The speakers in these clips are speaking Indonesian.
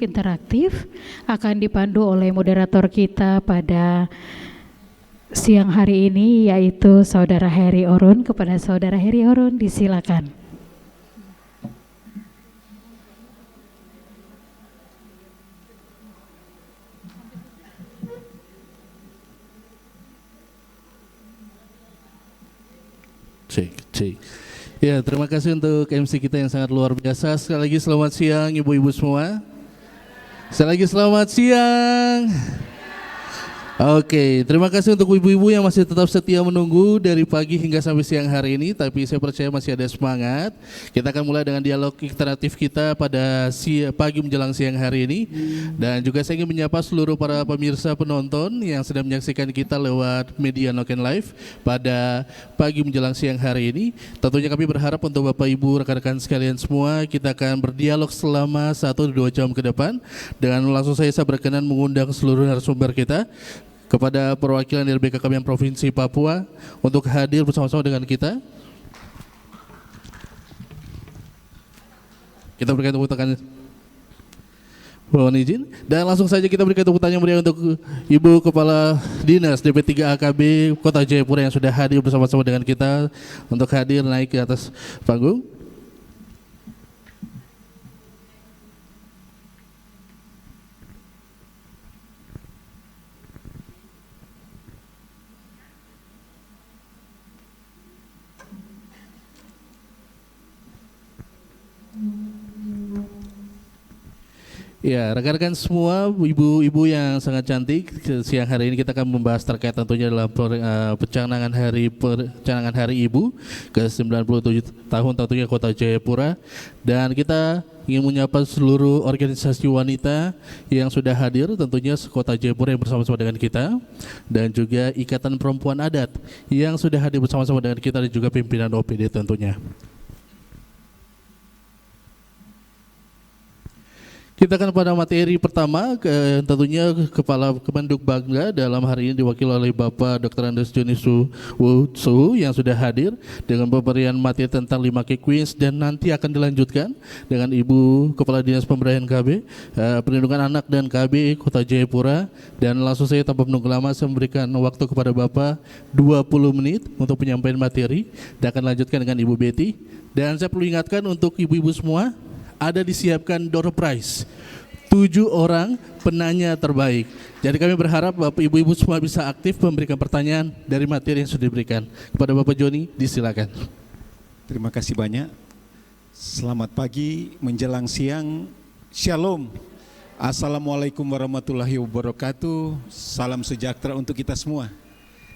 interaktif akan dipandu oleh moderator kita pada siang hari ini, yaitu Saudara Heri Orun. Kepada Saudara Heri Orun disilakan. Cek. Ya, terima kasih untuk MC kita yang sangat luar biasa. Sekali lagi selamat siang ibu-ibu semua. Sekali lagi selamat siang. Oke, terima kasih untuk ibu-ibu yang masih tetap setia menunggu dari pagi hingga sampai siang hari ini. Tapi saya percaya masih ada semangat. Kita akan mulai dengan dialog interaktif kita pada pagi menjelang siang hari ini. Dan juga saya ingin menyapa seluruh para pemirsa penonton yang sedang menyaksikan kita lewat media Noken Live pada pagi menjelang siang hari ini. Tentunya kami berharap untuk Bapak Ibu, rekan-rekan sekalian semua, kita akan berdialog selama 1-2 jam ke depan. Dan langsung saya berkenan mengundang seluruh narasumber kita kepada perwakilan dari BKKBN Provinsi Papua untuk hadir bersama-sama dengan kita. Kita berikan tepuk tangan, mohon izin, dan langsung saja kita berikan tepuk tangan meriah untuk Ibu Kepala Dinas DP3 AKB Kota Jayapura yang sudah hadir bersama-sama dengan kita untuk hadir naik ke atas panggung. Ya, rekan-rekan semua, ibu-ibu yang sangat cantik, siang hari ini kita akan membahas terkait tentunya dalam pencanangan Hari Ibu ke-97 tahun tentunya Kota Jayapura. Dan kita ingin menyapa seluruh organisasi wanita yang sudah hadir tentunya Kota Jayapura yang bersama-sama dengan kita, dan juga Ikatan Perempuan Adat yang sudah hadir bersama-sama dengan kita, dan juga pimpinan OPD tentunya. Kita akan pada materi pertama, tentunya Kepala Kemenduk Bangga dalam hari ini diwakili oleh Bapak Dr. Andes Joni Suhu yang sudah hadir dengan pemberian materi tentang 5 key queens, dan nanti akan dilanjutkan dengan Ibu Kepala Dinas Pemberdayaan KB, Perlindungan Anak dan KB Kota Jayapura. Dan langsung saya tanpa menunggu lama, saya memberikan waktu kepada Bapak 20 menit untuk penyampaian materi, dan akan lanjutkan dengan Ibu Betty. Dan saya perlu ingatkan untuk ibu-ibu semua, ada disiapkan door prize 7 orang penanya terbaik. Jadi kami berharap Bapak Ibu-ibu semua bisa aktif memberikan pertanyaan dari materi yang sudah diberikan. Kepada Bapak Joni, disilakan. Terima kasih banyak. Selamat pagi menjelang siang. Shalom. Assalamualaikum warahmatullahi wabarakatuh. Salam sejahtera untuk kita semua.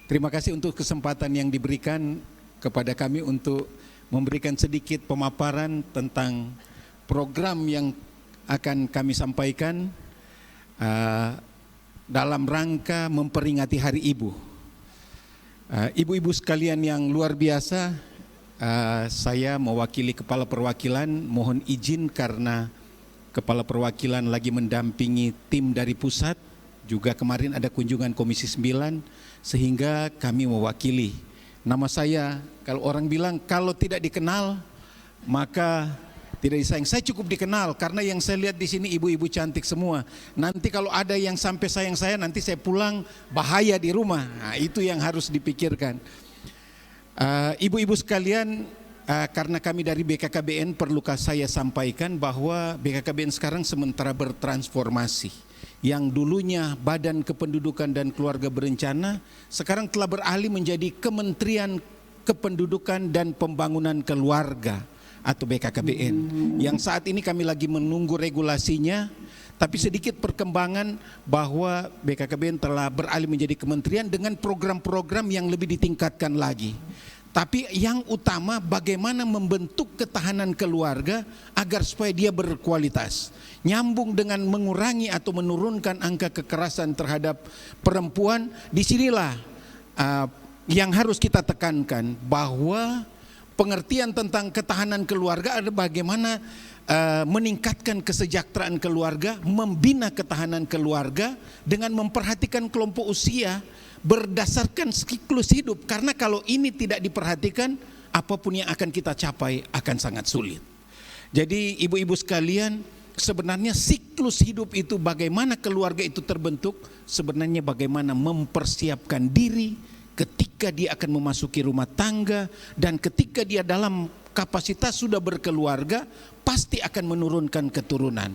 Terima kasih untuk kesempatan yang diberikan kepada kami untuk memberikan sedikit pemaparan tentang program yang akan kami sampaikan dalam rangka memperingati Hari Ibu. Ibu-ibu sekalian yang luar biasa, saya mewakili Kepala Perwakilan, mohon izin karena Kepala Perwakilan lagi mendampingi tim dari pusat, juga kemarin ada kunjungan Komisi 9, sehingga kami mewakili. Nama saya, kalau orang bilang kalau tidak dikenal maka tidak disayang. Saya cukup dikenal karena yang saya lihat di sini ibu-ibu cantik semua. Nanti kalau ada yang sampai sayang saya, nanti saya pulang bahaya di rumah. Nah, itu yang harus dipikirkan. Ibu-ibu sekalian, karena kami dari BKKBN, perlukah saya sampaikan bahwa BKKBN sekarang sementara bertransformasi. Yang dulunya Badan Kependudukan dan Keluarga Berencana, sekarang telah beralih menjadi Kementerian Kependudukan dan Pembangunan Keluarga atau BKKBN, yang saat ini kami lagi menunggu regulasinya. Tapi sedikit perkembangan bahwa BKKBN telah beralih menjadi kementerian dengan program-program yang lebih ditingkatkan lagi. Tapi yang utama bagaimana membentuk ketahanan keluarga agar supaya dia berkualitas, nyambung dengan mengurangi atau menurunkan angka kekerasan terhadap perempuan. Disinilah yang harus kita tekankan, bahwa pengertian tentang ketahanan keluarga ada bagaimana meningkatkan kesejahteraan keluarga, membina ketahanan keluarga dengan memperhatikan kelompok usia berdasarkan siklus hidup. Karena kalau ini tidak diperhatikan, apapun yang akan kita capai akan sangat sulit. Jadi ibu-ibu sekalian, sebenarnya siklus hidup itu, bagaimana keluarga itu terbentuk, sebenarnya bagaimana mempersiapkan diri ketika dia akan memasuki rumah tangga, dan ketika dia dalam kapasitas sudah berkeluarga, pasti akan menurunkan keturunan.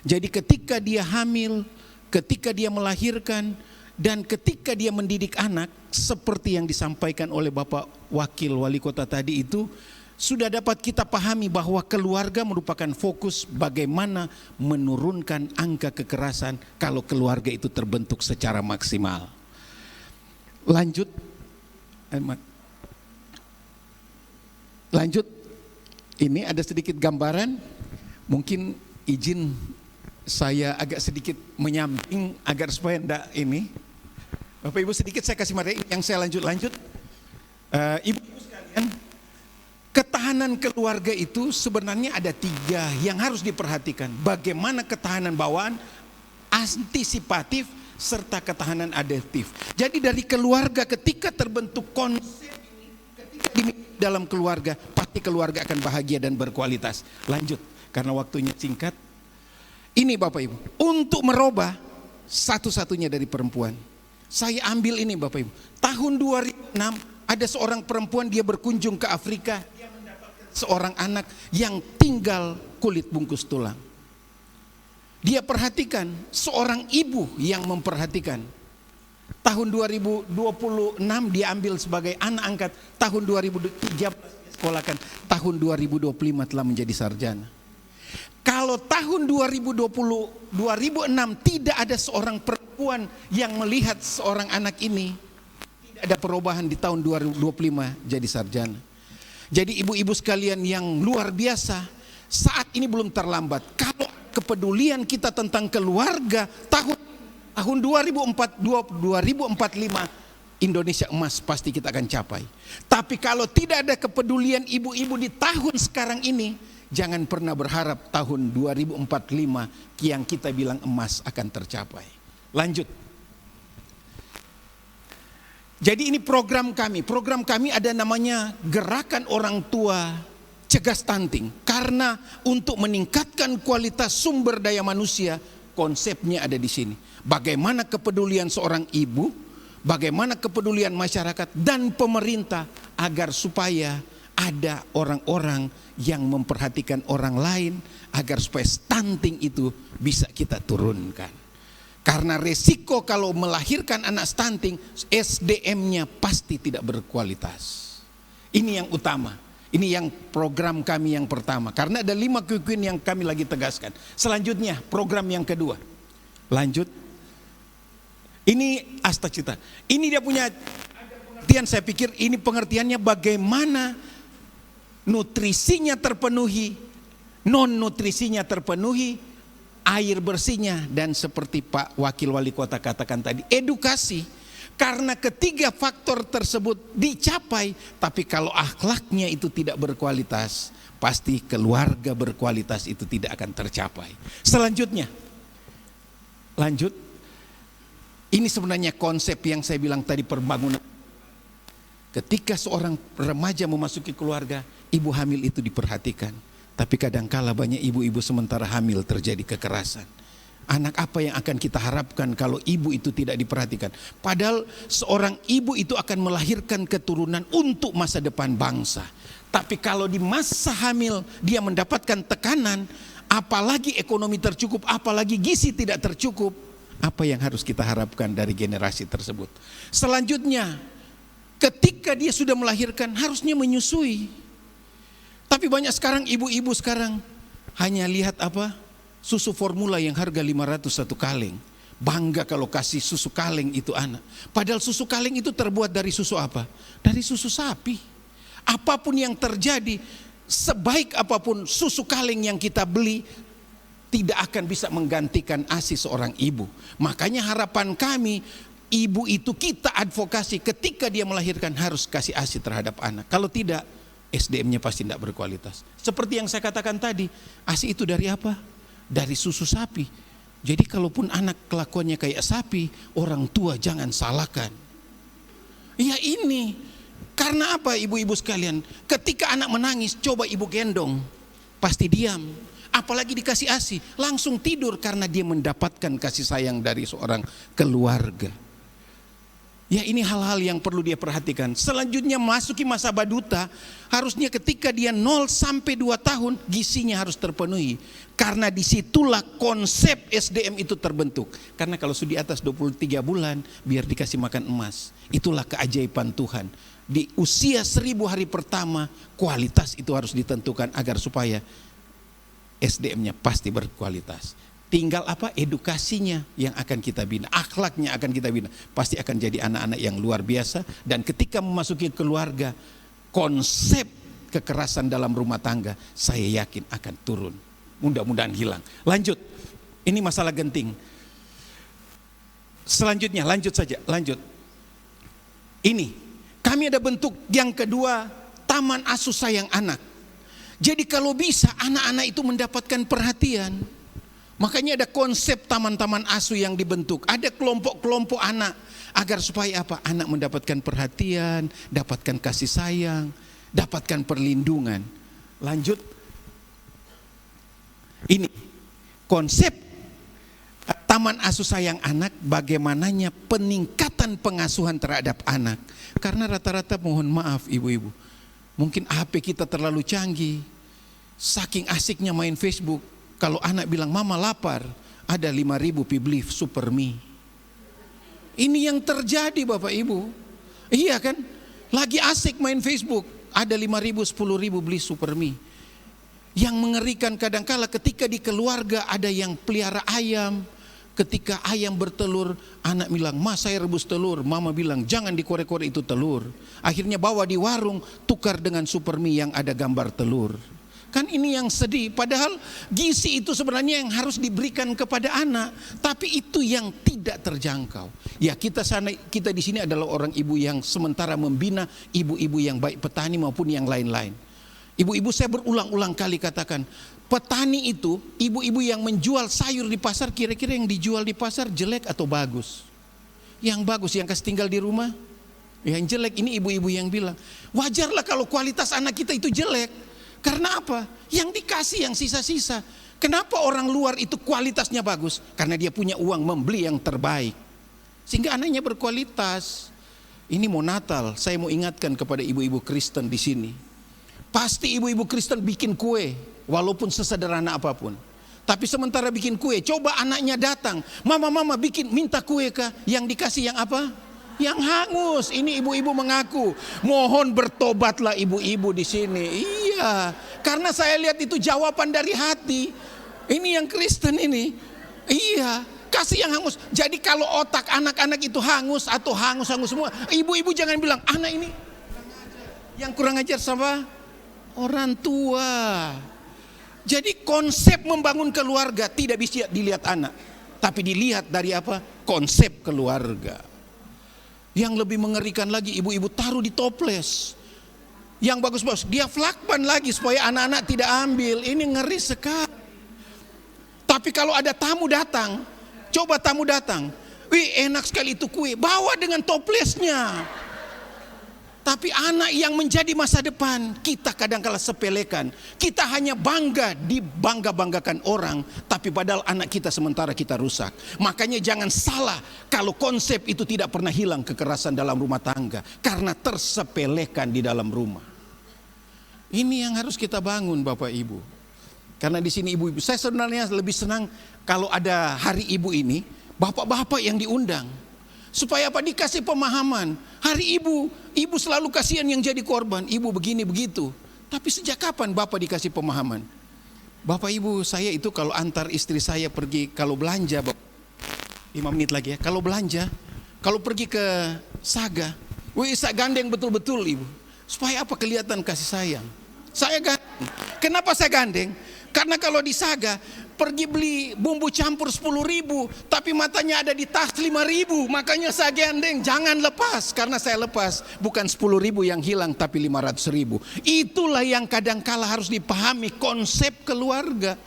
Jadi ketika dia hamil, ketika dia melahirkan, dan ketika dia mendidik anak, seperti yang disampaikan oleh Bapak Wakil Wali Kota tadi itu, sudah dapat kita pahami bahwa keluarga merupakan fokus bagaimana menurunkan angka kekerasan kalau keluarga itu terbentuk secara maksimal. Lanjut. Ini ada sedikit gambaran, mungkin izin saya agak sedikit menyamping agar supaya enggak ini. Bapak Ibu, sedikit saya kasih materi yang saya lanjut. Ibu-ibu sekalian, ketahanan keluarga itu sebenarnya ada 3 yang harus diperhatikan. Bagaimana ketahanan bawaan, antisipatif, serta ketahanan adaptif. Jadi dari keluarga ketika terbentuk konsep ini, ketika dimiliki dalam keluarga, pasti keluarga akan bahagia dan berkualitas. Lanjut, karena waktunya singkat. Ini Bapak Ibu, untuk merubah satu-satunya dari perempuan. Saya ambil ini Bapak Ibu, tahun 2006 ada seorang perempuan, dia berkunjung ke Afrika, dia mendapatkan seorang anak yang tinggal kulit bungkus tulang. Dia perhatikan, seorang ibu yang memperhatikan. Tahun 2026 dia ambil sebagai anak angkat, tahun 2013 dia sekolahkan, tahun 2025 telah menjadi sarjana. Kalau tahun 2006 tidak ada seorang perempuan yang melihat seorang anak ini, tidak ada perubahan di tahun 2025 jadi sarjana. Jadi ibu-ibu sekalian yang luar biasa, saat ini belum terlambat. Kalau kepedulian kita tentang keluarga, tahun 2045 Indonesia emas pasti kita akan capai. Tapi kalau tidak ada kepedulian ibu-ibu di tahun sekarang ini, jangan pernah berharap tahun 2045 yang kita bilang emas akan tercapai. Lanjut. Jadi ini program kami. Program kami ada namanya Gerakan Orang Tua Cegah Stunting. Karena untuk meningkatkan kualitas sumber daya manusia, konsepnya ada di sini. Bagaimana kepedulian seorang ibu, bagaimana kepedulian masyarakat dan pemerintah agar supaya ada orang-orang yang memperhatikan orang lain agar supaya stunting itu bisa kita turunkan. Karena resiko kalau melahirkan anak stunting, SDM-nya pasti tidak berkualitas. Ini yang utama. Ini yang program kami yang pertama. Karena ada 5 quick win yang kami lagi tegaskan. Selanjutnya program yang kedua. Lanjut. Ini Asta Cita. Ini dia punya pengertian, saya pikir ini pengertiannya bagaimana nutrisinya terpenuhi, non nutrisinya terpenuhi, air bersihnya, dan seperti Pak Wakil Wali Kota katakan tadi, edukasi. Karena ketiga faktor tersebut dicapai, tapi kalau akhlaknya itu tidak berkualitas, pasti keluarga berkualitas itu tidak akan tercapai. Selanjutnya, lanjut. Ini sebenarnya konsep yang saya bilang tadi, perbangunan. Ketika seorang remaja memasuki keluarga, ibu hamil itu diperhatikan. Tapi kadangkala banyak ibu-ibu sementara hamil terjadi kekerasan. Anak apa yang akan kita harapkan kalau ibu itu tidak diperhatikan? Padahal seorang ibu itu akan melahirkan keturunan untuk masa depan bangsa. Tapi kalau di masa hamil dia mendapatkan tekanan, apalagi ekonomi tercukup, apalagi gizi tidak tercukup, apa yang harus kita harapkan dari generasi tersebut? Selanjutnya, ketika dia sudah melahirkan harusnya menyusui. Tapi banyak sekarang ibu-ibu sekarang hanya lihat apa? Susu formula yang harga 500 satu kaleng. Bangga kalau kasih susu kaleng itu anak. Padahal susu kaleng itu terbuat dari susu apa? Dari susu sapi. Apapun yang terjadi, sebaik apapun susu kaleng yang kita beli, tidak akan bisa menggantikan ASI seorang ibu. Makanya harapan kami, ibu itu kita advokasi ketika dia melahirkan harus kasih ASI terhadap anak. Kalau tidak, SDM-nya pasti tidak berkualitas. Seperti yang saya katakan tadi, ASI itu dari apa? Dari susu sapi. Jadi kalaupun anak kelakuannya kayak sapi, orang tua jangan salahkan. Ya ini, karena apa ibu-ibu sekalian? Ketika anak menangis, coba ibu gendong, pasti diam. apalagi dikasih ASI, langsung tidur karena dia mendapatkan kasih sayang dari seorang keluarga. Ya, ini hal-hal yang perlu dia perhatikan. Selanjutnya masuki masa baduta, harusnya ketika dia 0 sampai 2 tahun gizinya harus terpenuhi. Karena disitulah konsep SDM itu terbentuk. Karena kalau sudah di atas 23 bulan biar dikasih makan emas. Itulah keajaiban Tuhan. Di usia 1000 hari pertama kualitas itu harus ditentukan agar supaya SDM-nya pasti berkualitas. Tinggal apa? Edukasinya yang akan kita bina, akhlaknya akan kita bina. Pasti akan jadi anak-anak yang luar biasa. Dan ketika memasuki keluarga, konsep kekerasan dalam rumah tangga saya yakin akan turun. Mudah-mudahan hilang. Lanjut, ini masalah genting. Selanjutnya, lanjut saja, lanjut. Ini, kami ada bentuk yang kedua, taman asuh sayang anak. Jadi kalau bisa anak-anak itu mendapatkan perhatian. Makanya ada konsep taman-taman asuh yang dibentuk. Ada kelompok-kelompok anak. Agar supaya apa? Anak mendapatkan perhatian, dapatkan kasih sayang, dapatkan perlindungan. Lanjut. Ini konsep taman asuh sayang anak, bagaimananya peningkatan pengasuhan terhadap anak. Karena rata-rata mohon maaf ibu-ibu, mungkin HP kita terlalu canggih. Saking asiknya main Facebook. Kalau anak bilang mama lapar, ada 5.000 Piblif Super Mie. Ini yang terjadi Bapak Ibu. Iya kan? Lagi asik main Facebook, ada 5.000, 10.000 beli Super Mie. Yang mengerikan kadangkala ketika di keluarga ada yang pelihara ayam. Ketika ayam bertelur, anak bilang, "Ma, saya rebus telur." Mama bilang, "Jangan dikorek-korek itu telur." Akhirnya bawa di warung, tukar dengan Super Mie yang ada gambar telur. Kan ini yang sedih, padahal gizi itu sebenarnya yang harus diberikan kepada anak, tapi itu yang tidak terjangkau. Ya, kita di sini adalah orang ibu yang sementara membina ibu-ibu yang baik petani maupun yang lain-lain. Ibu-ibu, saya berulang-ulang kali katakan, petani itu ibu-ibu yang menjual sayur di pasar, kira-kira yang dijual di pasar jelek atau bagus? Yang bagus, yang kasih tinggal di rumah. Yang jelek ini ibu-ibu yang bilang, wajarlah kalau kualitas anak kita itu jelek. Karena apa? Yang dikasih yang sisa-sisa. Kenapa orang luar itu kualitasnya bagus? Karena dia punya uang membeli yang terbaik. Sehingga anaknya berkualitas. Ini mau Natal, saya mau ingatkan kepada ibu-ibu Kristen di sini. Pasti ibu-ibu Kristen bikin kue, walaupun sesederhana apapun. Tapi sementara bikin kue, coba anaknya datang, mama bikin, minta kue kah? Yang dikasih yang apa? Yang hangus. Ini ibu-ibu mengaku, mohon bertobatlah ibu-ibu di sini. Iya, karena saya lihat itu jawaban dari hati. Ini yang Kristen ini. Iya, kasih yang hangus. Jadi kalau otak anak-anak itu hangus atau hangus semua, ibu-ibu jangan bilang anak ini yang kurang ajar sama orang tua. Jadi konsep membangun keluarga tidak bisa dilihat anak, tapi dilihat dari apa? Konsep keluarga. Yang lebih mengerikan lagi, ibu-ibu taruh di toples. Yang bagus-bagus, dia flakban lagi supaya anak-anak tidak ambil. Ini ngeri sekali. Tapi kalau ada tamu datang, coba tamu datang, wih enak sekali itu kue, bawa dengan toplesnya. Tapi anak yang menjadi masa depan, kita kadang-kala sepelekan. Kita hanya bangga, dibangga-banggakan orang, tapi padahal anak kita sementara kita rusak. Makanya jangan salah kalau konsep itu tidak pernah hilang, kekerasan dalam rumah tangga. Karena tersepelekan di dalam rumah. Ini yang harus kita bangun Bapak Ibu. Karena di sini ibu-ibu, saya sebenarnya lebih senang kalau ada hari ibu ini, bapak-bapak yang diundang. Supaya apa? Dikasih pemahaman. Hari ibu selalu kasihan yang jadi korban. Ibu begini begitu. Tapi sejak kapan bapak dikasih pemahaman? Bapak ibu, saya itu kalau antar istri saya pergi, kalau belanja, 5 menit lagi ya. Kalau belanja, kalau pergi ke Saga, saya gandeng betul-betul ibu. Supaya apa? Kelihatan kasih sayang. Saya gandeng. Kenapa saya gandeng? Karena kalau di Saga pergi beli bumbu campur 10.000, tapi matanya ada di tas 5.000, makanya saya gandeng. Jangan lepas, karena saya lepas bukan 10.000 yang hilang, tapi 500.000. Itulah yang kadangkala harus dipahami konsep keluarga.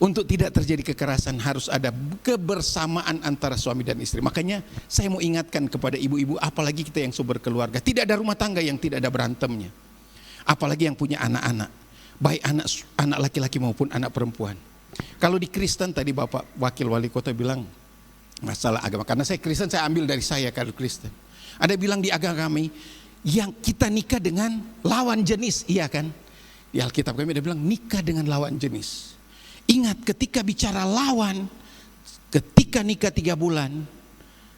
Untuk tidak terjadi kekerasan harus ada kebersamaan antara suami dan istri. Makanya saya mau ingatkan kepada ibu-ibu, apalagi kita yang berkeluarga, tidak ada rumah tangga yang tidak ada berantemnya. Apalagi yang punya anak-anak. baik anak laki-laki maupun anak perempuan. Kalau di Kristen tadi Bapak Wakil Wali Kota bilang masalah agama, karena saya Kristen saya ambil dari saya kalau Kristen. Ada bilang di agama kami yang kita nikah dengan lawan jenis, iya kan? Di Alkitab kami ada bilang nikah dengan lawan jenis. Ingat ketika bicara lawan, ketika nikah 3 bulan,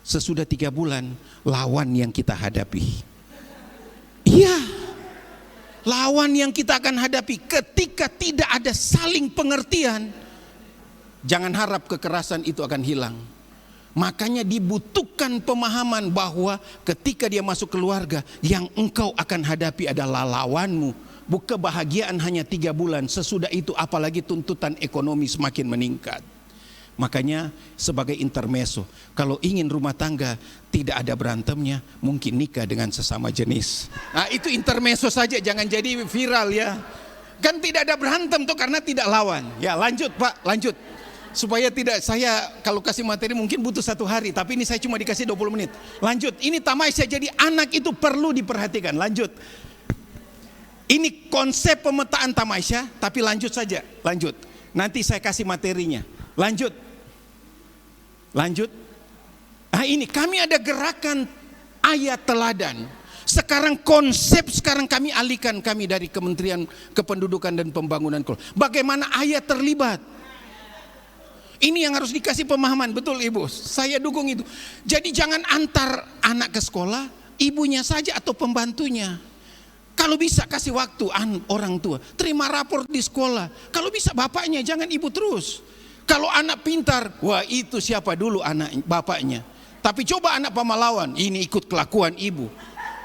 sesudah 3 bulan lawan yang kita hadapi. Iya, lawan yang kita akan hadapi ketika tidak ada saling pengertian. Jangan harap kekerasan itu akan hilang. Makanya dibutuhkan pemahaman bahwa ketika dia masuk keluarga, yang engkau akan hadapi adalah lawanmu. Bukan kebahagiaan hanya 3 bulan, sesudah itu apalagi tuntutan ekonomi semakin meningkat. Makanya sebagai intermezzo, kalau ingin rumah tangga tidak ada berantemnya, mungkin nikah dengan sesama jenis. Nah itu intermezzo saja, jangan jadi viral ya. Kan tidak ada berantem tuh karena tidak lawan. Ya lanjut Pak, lanjut. Supaya tidak, saya kalau kasih materi mungkin butuh 1 hari, tapi ini saya cuma dikasih 20 menit. Lanjut, ini tamasya, jadi anak itu perlu diperhatikan. Lanjut. Ini konsep pemetaan tamasya, tapi lanjut saja, lanjut. Nanti saya kasih materinya. Lanjut. Lanjut. Nah ini kami ada gerakan ayat teladan. Sekarang konsep sekarang kami alihkan kami dari Kementerian Kependudukan dan Pembangunan. Bagaimana ayat terlibat? Ini yang harus dikasih pemahaman, betul Ibu. Saya dukung itu. Jadi jangan antar anak ke sekolah, ibunya saja atau pembantunya. Kalau bisa kasih waktu orang tua, terima rapor di sekolah. Kalau bisa bapaknya, jangan ibu terus. Kalau anak pintar, wah itu siapa dulu anak bapaknya. Tapi coba anak pamalawan, ini ikut kelakuan ibu.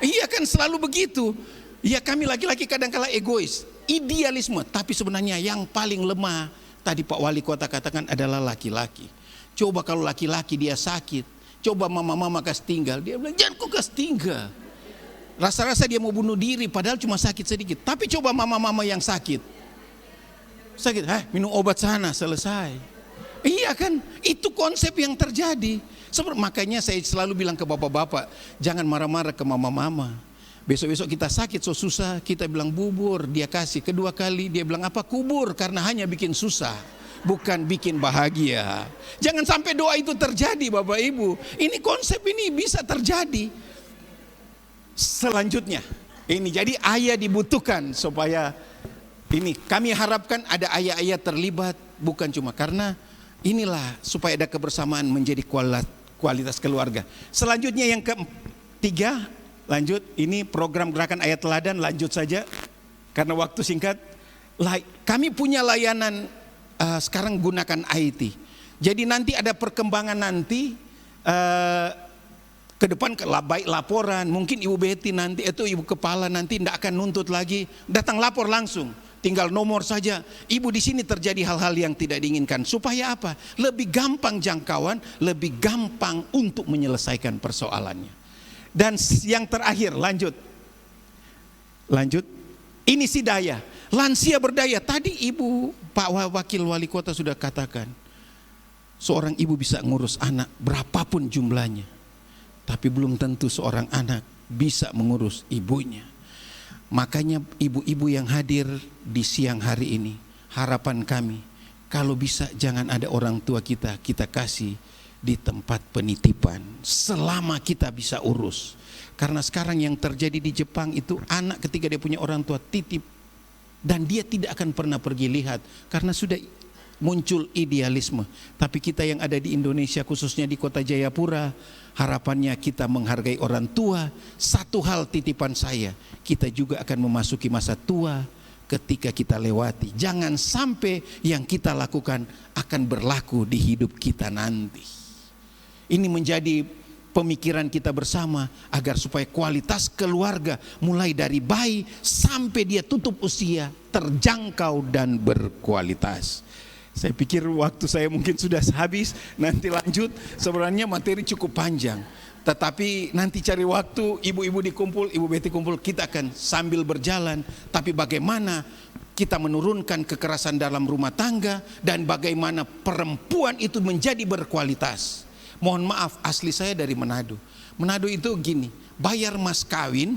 Iya kan selalu begitu. Ya kami laki-laki kadang-kala egois, idealisme. Tapi sebenarnya yang paling lemah, tadi Pak Wali Kota katakan adalah laki-laki. Coba kalau laki-laki dia sakit, coba mama-mama kasih tinggal, dia bilang jangan kau kasih tinggal. Rasa-rasa dia mau bunuh diri padahal cuma sakit sedikit. Tapi coba mama-mama yang sakit, minum obat sana selesai. Iya kan, itu konsep yang terjadi. Makanya saya selalu bilang ke bapak-bapak, jangan marah-marah ke mama-mama. Besok-besok kita sakit so susah, kita bilang bubur, dia kasih. Kedua kali dia bilang apa? Kubur, karena hanya bikin susah, bukan bikin bahagia. Jangan sampai doa itu terjadi Bapak Ibu. Ini konsep ini bisa terjadi. Selanjutnya, ini jadi ayat dibutuhkan supaya ini kami harapkan ada ayat-ayat terlibat, bukan cuma karena inilah supaya ada kebersamaan menjadi kualitas keluarga. Selanjutnya yang ketiga, lanjut, ini program gerakan ayat teladan, lanjut saja karena waktu singkat. Kami punya layanan sekarang gunakan IT. Jadi nanti ada perkembangan nanti ke depan baik laporan, mungkin Ibu Betty nanti itu Ibu Kepala nanti tidak akan nuntut lagi, datang lapor langsung, tinggal nomor saja. Ibu di sini terjadi hal-hal yang tidak diinginkan, supaya apa? Lebih gampang jangkauan, lebih gampang untuk menyelesaikan persoalannya. Dan yang terakhir, lanjut. Ini si daya, lansia berdaya. Tadi Ibu Pak Wakil Wali Kota sudah katakan, seorang ibu bisa ngurus anak berapapun jumlahnya, tapi belum tentu seorang anak bisa mengurus ibunya. Makanya ibu-ibu yang hadir di siang hari ini, harapan kami, kalau bisa jangan ada orang tua kita kasih di tempat penitipan selama kita bisa urus. Karena sekarang yang terjadi di Jepang itu anak ketika dia punya orang tua titip dan dia tidak akan pernah pergi lihat karena sudah muncul idealisme. Tapi kita yang ada di Indonesia khususnya di kota Jayapura, harapannya kita menghargai orang tua. Satu hal titipan saya, kita juga akan memasuki masa tua ketika kita lewati. Jangan sampai yang kita lakukan akan berlaku di hidup kita nanti. Ini menjadi pemikiran kita bersama agar supaya kualitas keluarga mulai dari bayi sampai dia tutup usia terjangkau dan berkualitas. Saya pikir waktu saya mungkin sudah habis, nanti lanjut. Sebenarnya materi cukup panjang, tetapi nanti cari waktu, ibu-ibu dikumpul, Ibu Betty kumpul, kita akan sambil berjalan. Tapi bagaimana kita menurunkan kekerasan dalam rumah tangga dan bagaimana perempuan itu menjadi berkualitas. Mohon maaf, asli saya dari Manado. Manado itu gini, bayar mas kawin,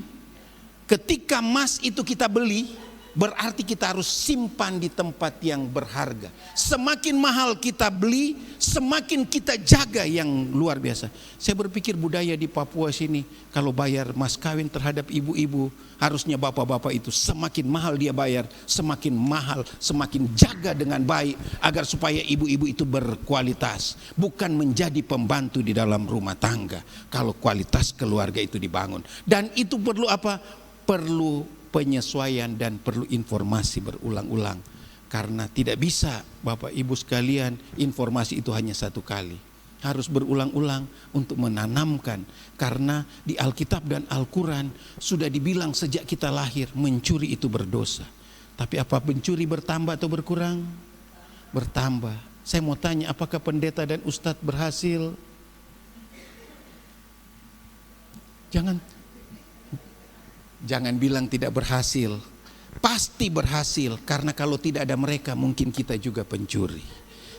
ketika mas itu kita beli, berarti kita harus simpan di tempat yang berharga. Semakin mahal kita beli, semakin kita jaga yang luar biasa. Saya berpikir budaya di Papua sini, kalau bayar mas kawin terhadap ibu-ibu, harusnya bapak-bapak itu semakin mahal dia bayar, semakin mahal, semakin jaga dengan baik, agar supaya ibu-ibu itu berkualitas, bukan menjadi pembantu di dalam rumah tangga. Kalau kualitas keluarga itu dibangun, dan itu perlu apa? Perlu penyesuaian dan perlu informasi berulang-ulang. Karena tidak bisa Bapak Ibu sekalian informasi itu hanya satu kali. Harus berulang-ulang untuk menanamkan. Karena di Alkitab dan Al-Quran sudah dibilang sejak kita lahir mencuri itu berdosa. Tapi apa pencuri bertambah atau berkurang? Bertambah. Saya mau tanya, apakah pendeta dan ustadz berhasil? Jangan bilang tidak berhasil, pasti berhasil, karena kalau tidak ada mereka mungkin kita juga pencuri.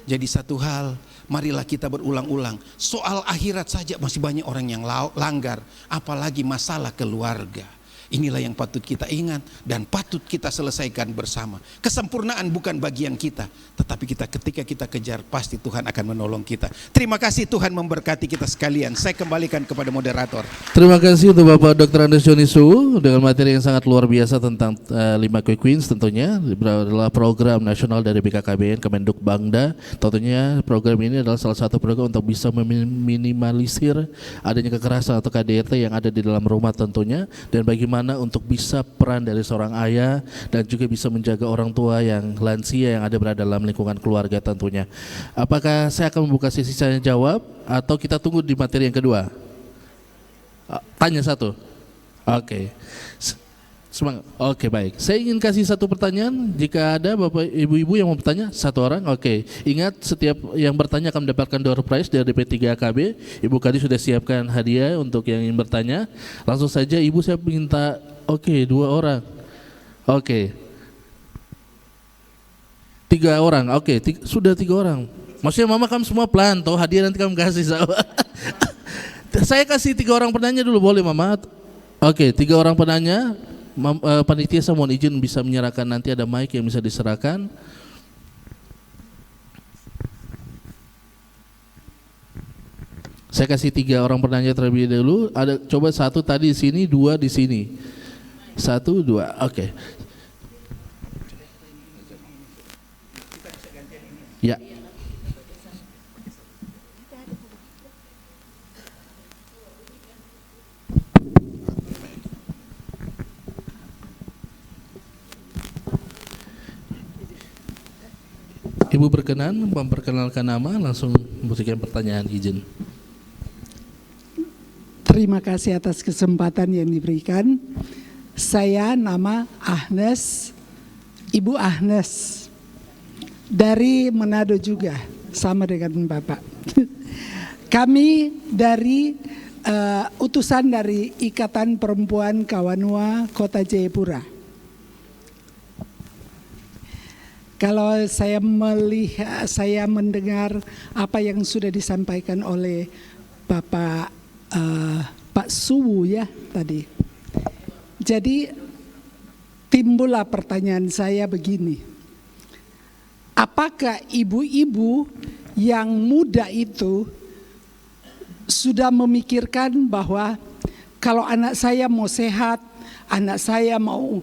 Jadi satu hal, marilah kita berulang-ulang, soal akhirat saja masih banyak orang yang langgar, apalagi masalah keluarga. Inilah yang patut kita ingat dan patut kita selesaikan bersama. Kesempurnaan bukan bagian kita, tetapi ketika kita kejar pasti Tuhan akan menolong kita. Terima kasih, Tuhan memberkati kita sekalian. Saya kembalikan kepada moderator. Terima kasih untuk Bapak Dr. Andes Jonisu dengan materi yang sangat luar biasa tentang 5 Quick Wins. Tentunya adalah program nasional dari BKKBN Kemenduk Bangda. Tentunya program ini adalah salah satu program untuk bisa meminimalisir adanya kekerasan atau KDRT yang ada di dalam rumah tentunya, dan bagaimana untuk bisa peran dari seorang ayah dan juga bisa menjaga orang tua yang lansia yang ada berada dalam lingkungan keluarga tentunya. Apakah saya akan membuka sesi saya jawab atau kita tunggu di materi yang kedua? Tanya satu. Oke. Semangat. Oke, baik. Saya ingin kasih satu pertanyaan. Jika ada Bapak Ibu-ibu yang mau bertanya, satu orang. Oke. Ingat, setiap yang bertanya akan mendapatkan door prize dari DP3KB. Ibu Kadi sudah siapkan hadiah untuk yang ingin bertanya. Langsung saja Ibu, saya minta. Oke, 2 orang. Oke. 3 orang. Oke, sudah 3 orang. Maksudnya mama kamu semua plan, toh hadiah nanti kamu kasih. Saya kasih 3 orang penanya dulu, boleh mama? Oke, 3 orang penanya. Panitia saya mohon izin bisa menyerahkan, nanti ada mic yang bisa diserahkan. Saya kasih 3 orang penanya terlebih dahulu. Ada coba 1 tadi di sini, 2 di sini. 1, 2. Oke. Ya. Ibu berkenan memperkenalkan nama, langsung memberikan pertanyaan, izin. Terima kasih atas kesempatan yang diberikan. Saya nama Agnes, Ibu Agnes, dari Manado juga, sama dengan Bapak. Kami dari utusan dari Ikatan Perempuan Kawanua Kota Jayapura. Kalau saya melihat, saya mendengar apa yang sudah disampaikan oleh Bapak Pak Suwu ya tadi. Jadi timbullah pertanyaan saya begini. Apakah ibu-ibu yang muda itu sudah memikirkan bahwa kalau anak saya mau sehat, anak saya mau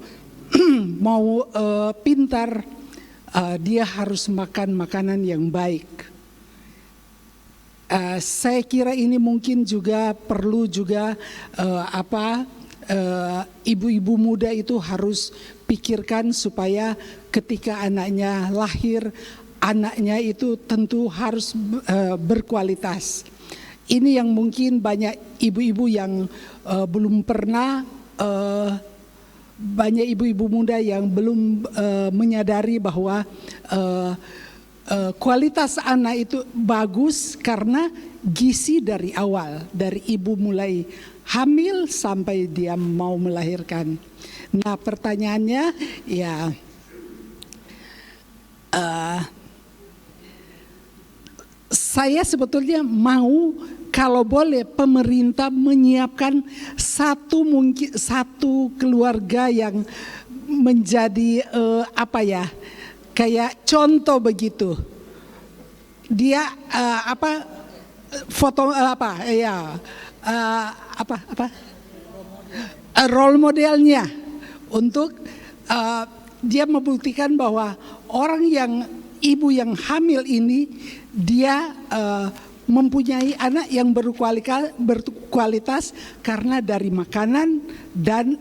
pintar, dia harus makan makanan yang baik. Saya kira ini mungkin juga perlu juga ibu-ibu muda itu harus pikirkan supaya ketika anaknya lahir, anaknya itu tentu harus berkualitas. Ini yang mungkin banyak ibu-ibu yang belum pernah, banyak ibu-ibu muda yang belum menyadari bahwa kualitas anak itu bagus karena gizi dari awal, dari ibu mulai hamil sampai dia mau melahirkan. Nah pertanyaannya ya, saya sebetulnya mau kalau boleh pemerintah menyiapkan satu keluarga yang menjadi kayak contoh begitu. Dia role modelnya untuk dia membuktikan bahwa orang yang ibu yang hamil ini dia mempunyai anak yang berkualitas karena dari makanan dan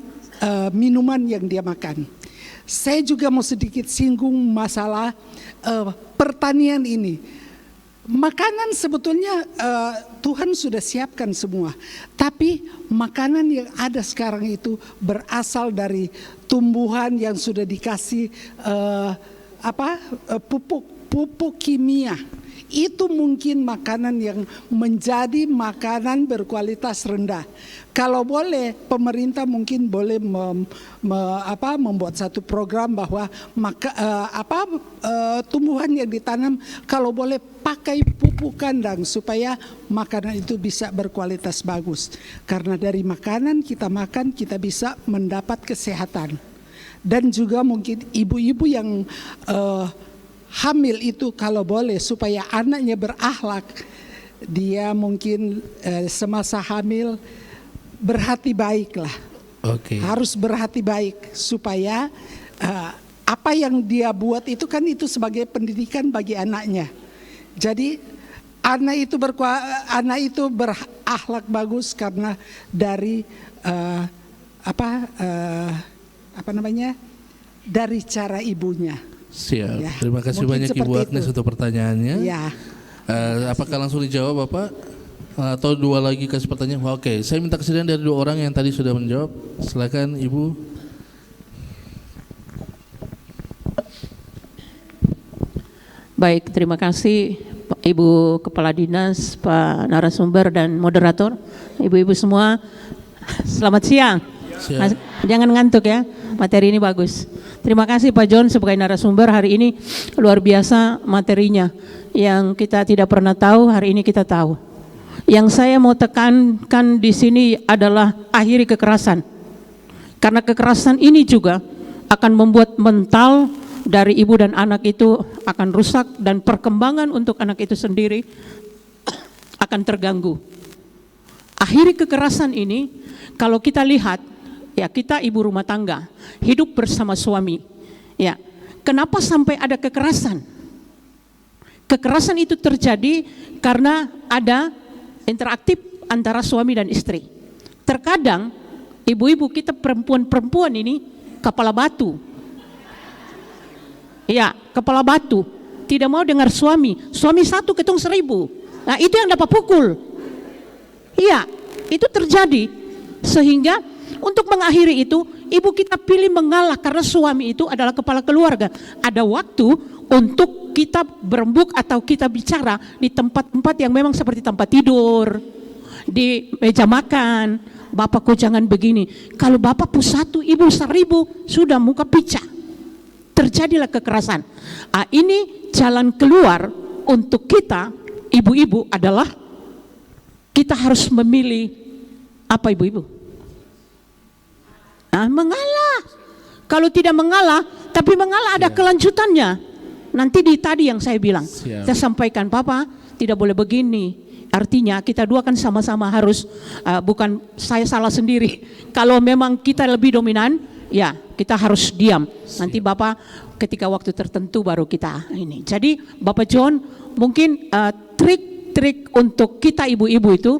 minuman yang dia makan. Saya juga mau sedikit singgung masalah pertanian ini. Makanan sebetulnya Tuhan sudah siapkan semua, tapi makanan yang ada sekarang itu berasal dari tumbuhan yang sudah dikasih pupuk kimia. Itu mungkin makanan yang menjadi makanan berkualitas rendah. Kalau boleh, pemerintah mungkin boleh membuat satu program bahwa tumbuhan yang ditanam kalau boleh pakai pupuk kandang supaya makanan itu bisa berkualitas bagus. Karena dari makanan kita makan kita bisa mendapat kesehatan. Dan juga mungkin ibu-ibu yang hamil itu kalau boleh supaya anaknya berakhlak, dia mungkin semasa hamil berhati baik lah. Harus berhati baik supaya apa yang dia buat itu kan itu sebagai pendidikan bagi anaknya. Jadi anak itu berakhlak bagus karena dari dari cara ibunya. Siap. Ya, Terima kasih banyak Ibu Agnes untuk pertanyaannya. Ya. Apakah langsung dijawab Bapak? Atau dua lagi kasih pertanyaan? Oke, saya minta kesediaan dari dua orang yang tadi sudah menjawab. Silakan Ibu. Baik, terima kasih Ibu Kepala Dinas, Pak narasumber dan moderator, ibu-ibu semua. Selamat siang. Jangan ngantuk ya, materi ini bagus. Terima kasih Pak John sebagai narasumber hari ini, luar biasa materinya. Yang kita tidak pernah tahu, hari ini kita tahu. Yang saya mau tekankan di sini adalah akhiri kekerasan. Karena kekerasan ini juga akan membuat mental dari ibu dan anak itu akan rusak dan perkembangan untuk anak itu sendiri akan terganggu. Akhiri kekerasan ini kalau kita lihat, ya kita ibu rumah tangga, hidup bersama suami. Ya, kenapa sampai ada kekerasan? Kekerasan itu terjadi karena ada interaktif antara suami dan istri. Terkadang ibu-ibu kita perempuan ini kepala batu. Ya, kepala batu. Tidak mau dengar suami. Suami satu ketung 1000. Nah, itu yang dapat pukul. Iya, itu terjadi. Sehingga untuk mengakhiri itu, ibu kita pilih mengalah karena suami itu adalah kepala keluarga. Ada waktu untuk kita berembuk atau kita bicara di tempat-tempat yang memang seperti tempat tidur, di meja makan. Bapak kok jangan begini. Kalau bapak satu, ibu 1000, sudah muka picah. Terjadilah kekerasan. Ini jalan keluar untuk kita, ibu-ibu adalah kita harus memilih apa ibu-ibu? Mengalah. Kalau tidak mengalah, tapi mengalah ada kelanjutannya. Nanti tadi yang saya bilang, saya sampaikan, Papa tidak boleh begini. Artinya kita dua kan sama-sama harus, bukan saya salah sendiri. Kalau memang kita lebih dominan, ya kita harus diam. Nanti Bapak ketika waktu tertentu baru kita ini. Jadi Bapak John mungkin trik-trik untuk kita ibu-ibu itu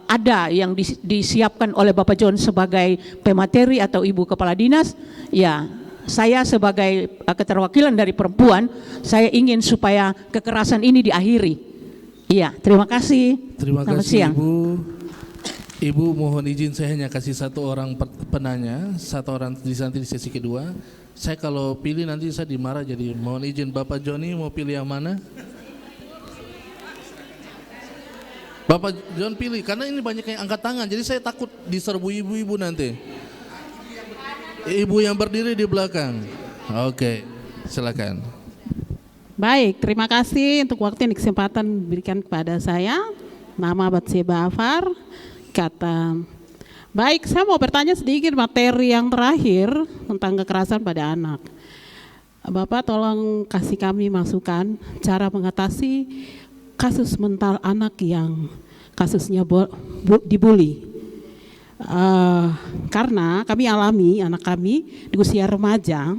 ada yang disiapkan oleh Bapak John sebagai pemateri atau Ibu Kepala Dinas. Ya, saya sebagai keterwakilan dari perempuan, saya ingin supaya kekerasan ini diakhiri. Iya, terima kasih. Terima Selamat kasih siang. Ibu mohon izin saya hanya kasih satu orang penanya, satu orang nanti di sesi kedua. Saya kalau pilih nanti saya dimarah, jadi mohon izin Bapak Joni mau pilih yang mana? Bapak John pilih, karena ini banyak yang angkat tangan, jadi saya takut diserbu ibu-ibu nanti. Ibu yang berdiri di belakang. Oke, silakan. Baik, terima kasih untuk waktu yang kesempatan diberikan kepada saya. Nama Batseba Afar, kata Baik, saya mau bertanya sedikit materi yang terakhir tentang kekerasan pada anak. Bapak tolong kasih kami masukan cara mengatasi kasus mental anak yang kasusnya dibully. Karena kami alami anak kami di usia remaja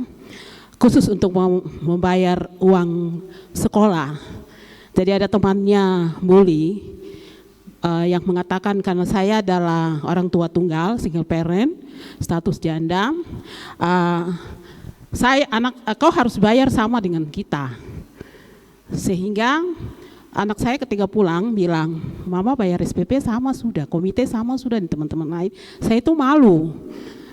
khusus untuk membayar uang sekolah. Jadi ada temannya bully yang mengatakan karena saya adalah orang tua tunggal, single parent, status janda, kau harus bayar sama dengan kita. Sehingga anak saya ketika pulang bilang, mama bayar SPP sama sudah, komite sama sudah, di teman-teman lain. Saya itu malu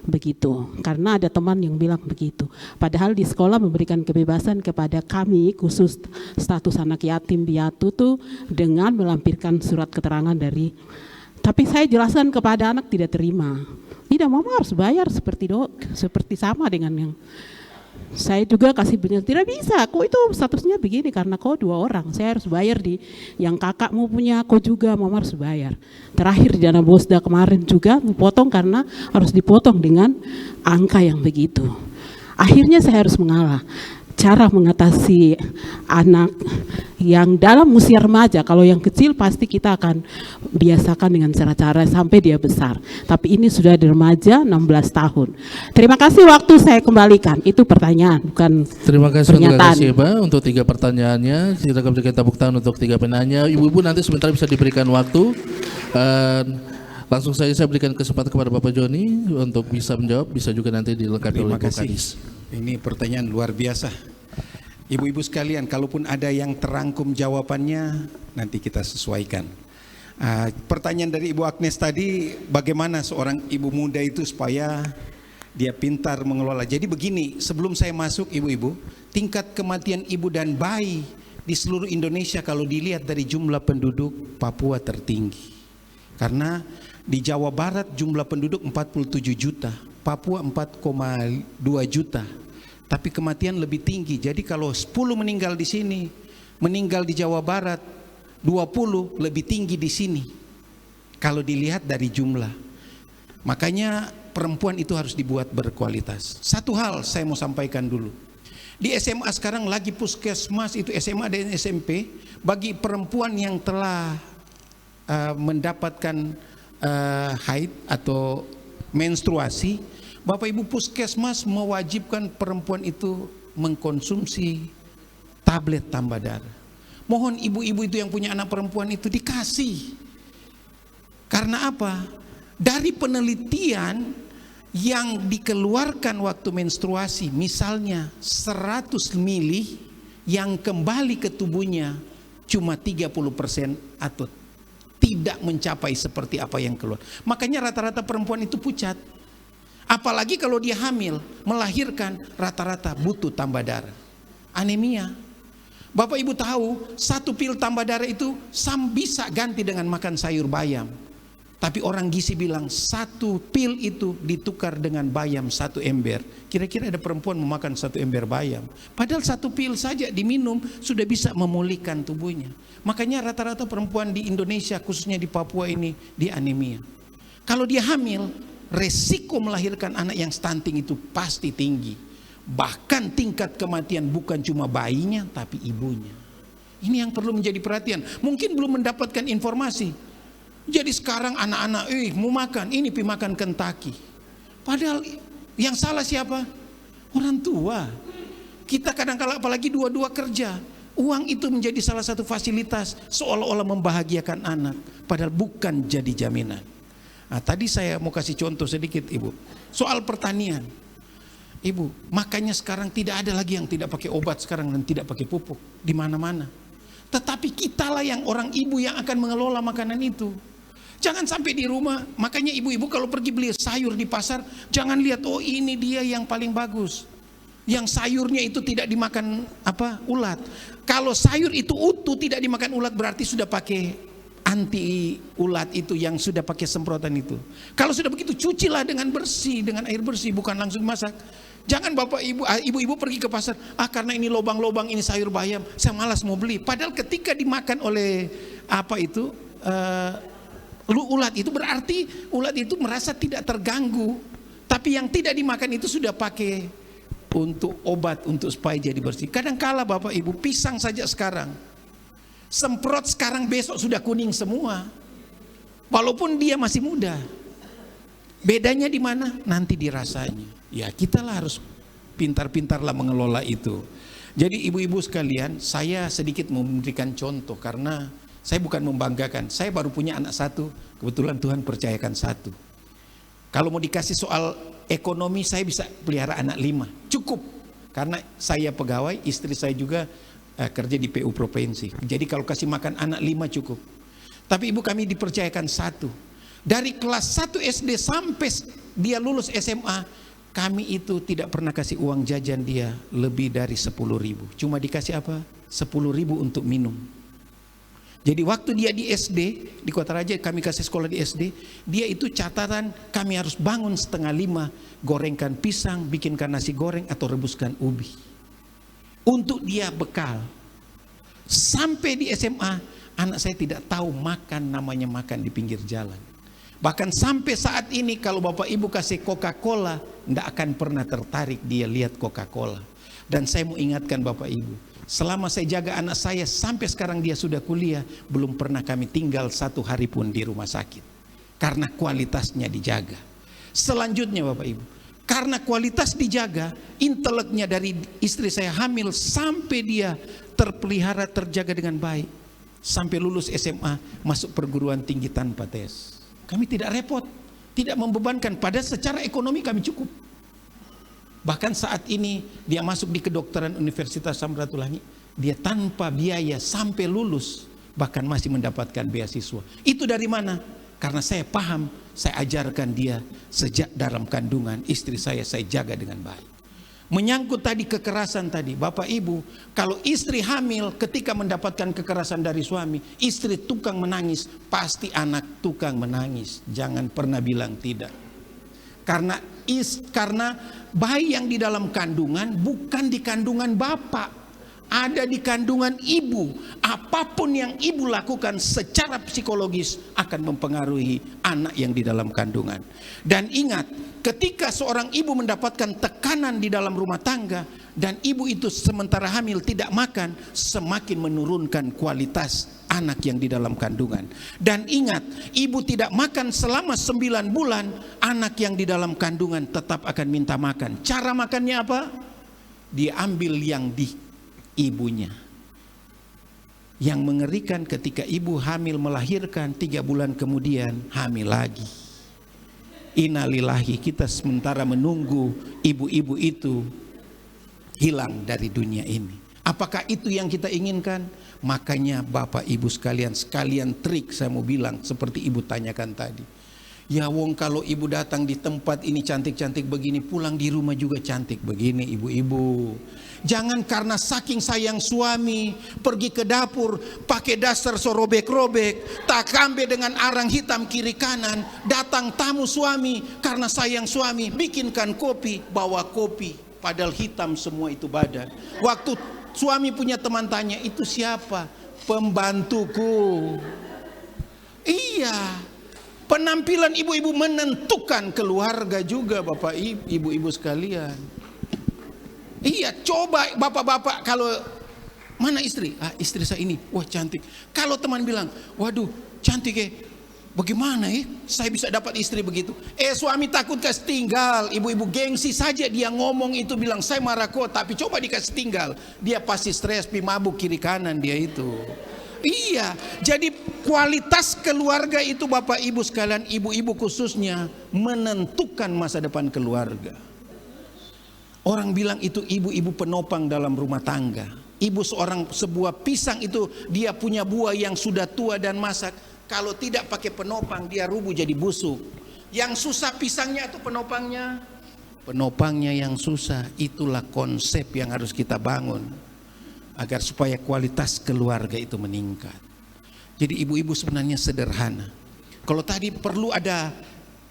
begitu, karena ada teman yang bilang begitu. Padahal di sekolah memberikan kebebasan kepada kami khusus status anak yatim piatu tuh dengan melampirkan surat keterangan dari. Tapi saya jelaskan kepada anak tidak terima. Tidak, mama harus bayar seperti sama dengan yang saya juga kasih benar, tidak bisa, kok itu statusnya begini karena kau 2 orang, saya harus bayar di yang kakakmu punya, kau juga mama harus bayar. Terakhir di dana bosda kemarin juga dipotong karena harus dipotong dengan angka yang begitu. Akhirnya saya harus mengalah. Cara mengatasi anak yang dalam usia remaja, kalau yang kecil pasti kita akan biasakan dengan cara-cara sampai dia besar. Tapi ini sudah di remaja 16 tahun. Terima kasih, waktu saya kembalikan. Itu pertanyaan, bukan Terima kasih pernyataan. untuk 3 pertanyaannya. Silakan berikan tepuk tangan untuk 3 penanya. Ibu-ibu nanti sebentar bisa diberikan waktu. Langsung saja saya berikan kesempatan kepada Bapak Joni untuk bisa menjawab, bisa juga nanti dilengkapi oleh Terima Bu kasih. Kadis. Ini pertanyaan luar biasa. Ibu-ibu sekalian, kalaupun ada yang terangkum jawabannya, nanti kita sesuaikan. Pertanyaan dari Ibu Agnes tadi, bagaimana seorang ibu muda itu supaya dia pintar mengelola. Jadi begini, sebelum saya masuk ibu-ibu, tingkat kematian ibu dan bayi di seluruh Indonesia kalau dilihat dari jumlah penduduk, Papua tertinggi. Karena di Jawa Barat jumlah penduduk 47 juta, Papua 4,2 juta. Tapi kematian lebih tinggi. Jadi kalau 10 meninggal di sini, meninggal di Jawa Barat 20 lebih tinggi di sini. Kalau dilihat dari jumlah. Makanya perempuan itu harus dibuat berkualitas. Satu hal saya mau sampaikan dulu. Di SMA sekarang lagi puskesmas itu SMA dan SMP bagi perempuan yang telah mendapatkan haid atau menstruasi, Bapak Ibu puskesmas mewajibkan perempuan itu mengkonsumsi tablet tambah darah. Mohon ibu-ibu itu yang punya anak perempuan itu dikasih. Karena apa? Dari penelitian yang dikeluarkan waktu menstruasi, misalnya 100 mili yang kembali ke tubuhnya cuma 30% atau tidak mencapai seperti apa yang keluar. Makanya rata-rata perempuan itu pucat. Apalagi kalau dia hamil, melahirkan, rata-rata butuh tambah darah. Anemia. Bapak Ibu tahu, 1 pil tambah darah itu bisa ganti dengan makan sayur bayam. Tapi orang gizi bilang 1 pil itu ditukar dengan bayam 1 ember. Kira-kira ada perempuan memakan 1 ember bayam. Padahal 1 pil saja diminum sudah bisa memulihkan tubuhnya. Makanya rata-rata perempuan di Indonesia, khususnya di Papua ini, dia anemia. Kalau dia hamil, resiko melahirkan anak yang stunting itu pasti tinggi. Bahkan tingkat kematian bukan cuma bayinya, tapi ibunya. Ini yang perlu menjadi perhatian. Mungkin belum mendapatkan informasi. Jadi sekarang anak-anak, mau makan, ini pi makan Kentucky. Padahal yang salah siapa? Orang tua. Kita kadang-kala apalagi dua-dua kerja. Uang itu menjadi salah satu fasilitas seolah-olah membahagiakan anak. Padahal bukan jadi jaminan. Nah, tadi saya mau kasih contoh sedikit Ibu. Soal pertanian. Ibu, makanya sekarang tidak ada lagi yang tidak pakai obat sekarang dan tidak pakai pupuk di mana-mana. Tetapi kitalah yang orang ibu yang akan mengelola makanan itu. Jangan sampai di rumah, makanya ibu-ibu kalau pergi beli sayur di pasar, jangan lihat oh ini dia yang paling bagus. Yang sayurnya itu tidak dimakan ulat. Kalau sayur itu utuh tidak dimakan ulat berarti sudah pakai anti ulat itu yang sudah pakai semprotan itu. Kalau sudah begitu cucilah dengan bersih, dengan air bersih, bukan langsung masak. Jangan bapak ibu pergi ke pasar, karena ini lobang-lobang ini sayur bayam, saya malas mau beli. Padahal ketika dimakan oleh Ulat itu berarti ulat itu merasa tidak terganggu. Tapi yang tidak dimakan itu sudah pakai untuk obat untuk supaya jadi bersih. Kadangkala Bapak Ibu, pisang saja sekarang semprot sekarang, besok sudah kuning semua. Walaupun dia masih muda. Bedanya di mana? Nanti dirasanya. Ya, kitalah harus pintar-pintarlah mengelola itu. Jadi ibu-ibu sekalian, saya sedikit memberikan contoh karena saya bukan membanggakan. Saya baru punya anak satu, kebetulan Tuhan percayakan satu. Kalau mau dikasih soal ekonomi, saya bisa pelihara anak 5, cukup. Karena saya pegawai, istri saya juga kerja di PU Provinsi. Jadi kalau kasih makan anak 5 cukup. Tapi ibu kami dipercayakan satu. Dari kelas 1 SD sampai dia lulus SMA, kami itu tidak pernah kasih uang jajan dia lebih dari 10.000. Cuma dikasih apa? 10.000 untuk minum. Jadi waktu dia di SD, di Kota Raja kami kasih sekolah di SD, dia itu catatan kami harus bangun 4:30, gorengkan pisang, bikinkan nasi goreng atau rebuskan ubi. Untuk dia bekal. Sampai di SMA, anak saya tidak tahu makan, namanya makan di pinggir jalan. Bahkan sampai saat ini kalau Bapak Ibu kasih Coca-Cola, tidak akan pernah tertarik dia lihat Coca-Cola. Dan saya mau ingatkan Bapak Ibu, selama saya jaga anak saya sampai sekarang dia sudah kuliah, belum pernah kami tinggal 1 hari pun di rumah sakit. Karena kualitasnya dijaga. Selanjutnya Bapak Ibu, karena kualitas dijaga, inteleknya dari istri saya hamil sampai dia terpelihara, terjaga dengan baik. Sampai lulus SMA, masuk perguruan tinggi tanpa tes. Kami tidak repot, tidak membebankan, padahal secara ekonomi kami cukup. Bahkan saat ini dia masuk di kedokteran Universitas Samratulangi, dia tanpa biaya sampai lulus, bahkan masih mendapatkan beasiswa. Itu dari mana? Karena saya paham, saya ajarkan dia sejak dalam kandungan, istri saya jaga dengan baik. Menyangkut tadi kekerasan tadi, Bapak Ibu, kalau istri hamil ketika mendapatkan kekerasan dari suami, istri tukang menangis, pasti anak tukang menangis. Jangan pernah bilang tidak. Karena bayi yang di dalam kandungan bukan di kandungan bapak, ada di kandungan ibu. Apapun yang ibu lakukan secara psikologis akan mempengaruhi anak yang di dalam kandungan. Dan ingat, ketika seorang ibu mendapatkan tekanan di dalam rumah tangga dan ibu itu sementara hamil tidak makan, semakin menurunkan kualitas anak yang di dalam kandungan. Dan ingat, ibu tidak makan selama 9 bulan, anak yang di dalam kandungan tetap akan minta makan. Cara makannya apa? Diambil yang di ibunya. Yang mengerikan ketika ibu hamil melahirkan, 3 bulan kemudian hamil lagi. Innalillahi, kita sementara menunggu ibu-ibu itu hilang dari dunia ini. Apakah itu yang kita inginkan? Makanya Bapak Ibu sekalian trik saya mau bilang seperti ibu tanyakan tadi. Ya wong kalau ibu datang di tempat ini cantik-cantik begini, pulang di rumah juga cantik begini ibu-ibu. Jangan karena saking sayang suami pergi ke dapur pakai daster sorobek-robek, tak kambe dengan arang hitam kiri kanan, datang tamu suami karena sayang suami bikinkan kopi, bawa kopi padahal hitam semua itu badan. Waktu suami punya teman tanya, itu siapa? Pembantuku. Iya. Penampilan ibu-ibu menentukan keluarga juga Bapak Ibu sekalian. Iya, coba bapak-bapak kalau mana istri? Ah, istri saya ini, wah cantik. Kalau teman bilang, waduh cantik ya, bagaimana ya saya bisa dapat istri begitu? Suami takut kasih tinggal, ibu-ibu gengsi saja dia ngomong itu bilang saya marah kok, tapi coba dikasih tinggal, dia pasti stres, mabuk kiri kanan dia itu. Iya, jadi kualitas keluarga itu Bapak Ibu sekalian, ibu-ibu khususnya menentukan masa depan keluarga. Orang bilang itu ibu-ibu penopang dalam rumah tangga. Ibu sebuah pisang itu dia punya buah yang sudah tua dan masak. Kalau tidak pakai penopang dia rubuh jadi busuk. Yang susah pisangnya itu penopangnya. Penopangnya yang susah, itulah konsep yang harus kita bangun. Agar supaya kualitas keluarga itu meningkat. Jadi ibu-ibu sebenarnya sederhana. Kalau tadi perlu ada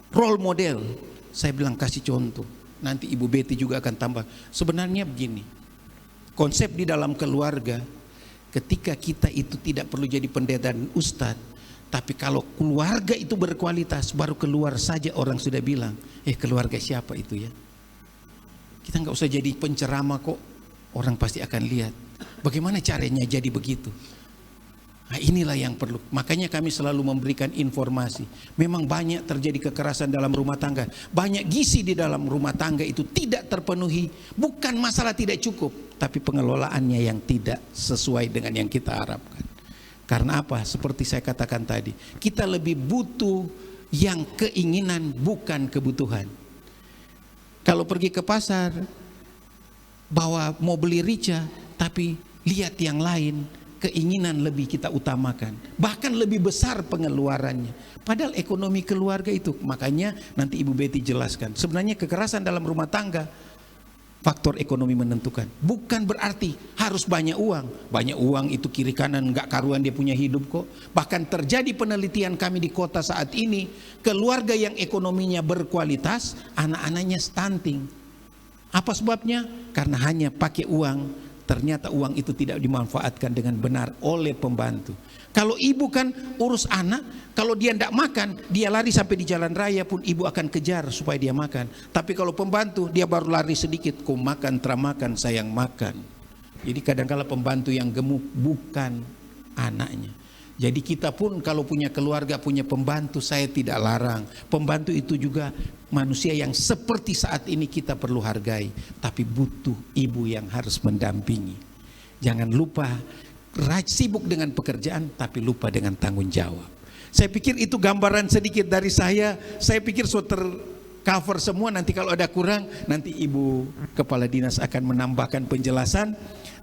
role model, saya bilang kasih contoh. Nanti Ibu Betty juga akan tambah. Sebenarnya begini, konsep di dalam keluarga, ketika kita itu tidak perlu jadi pendeta dan ustadz, Tapi kalau keluarga itu berkualitas, baru keluar saja orang sudah bilang, keluarga siapa itu ya? Kita nggak usah jadi penceramah kok, orang pasti akan lihat. Bagaimana caranya jadi begitu? Nah, inilah yang perlu. Makanya kami selalu memberikan informasi. Memang banyak terjadi kekerasan dalam rumah tangga. Banyak gizi di dalam rumah tangga itu tidak terpenuhi. Bukan masalah tidak cukup, tapi pengelolaannya yang tidak sesuai dengan yang kita harapkan. Karena apa? Seperti saya katakan tadi, kita lebih butuh yang keinginan bukan kebutuhan. Kalau pergi ke pasar, bawa mau beli rica, tapi lihat yang lain, keinginan lebih kita utamakan. Bahkan lebih besar pengeluarannya. Padahal ekonomi keluarga itu, makanya nanti Ibu Betty jelaskan. Sebenarnya kekerasan dalam rumah tangga, faktor ekonomi menentukan. Bukan berarti harus banyak uang. Banyak uang itu kiri kanan nggak karuan dia punya hidup kok. Bahkan terjadi penelitian kami di kota saat ini, keluarga yang ekonominya berkualitas, anak-anaknya stunting. Apa sebabnya? Karena hanya pakai uang, ternyata uang itu tidak dimanfaatkan dengan benar oleh pembantu. Kalau ibu kan urus anak, kalau dia tidak makan, dia lari sampai di jalan raya pun ibu akan kejar supaya dia makan. Tapi kalau pembantu, dia baru lari sedikit, kau makan, teramakan, sayang makan. Jadi kadang-kala pembantu yang gemuk bukan anaknya. Jadi kita pun kalau punya keluarga, punya pembantu, saya tidak larang. Pembantu itu juga manusia yang seperti saat ini kita perlu hargai. Tapi butuh ibu yang harus mendampingi. Jangan lupa sibuk dengan pekerjaan tapi lupa dengan tanggung jawab. Saya pikir itu gambaran sedikit dari saya. Saya pikir sudah tercover semua. Nanti kalau ada kurang, nanti Ibu Kepala Dinas akan menambahkan penjelasan.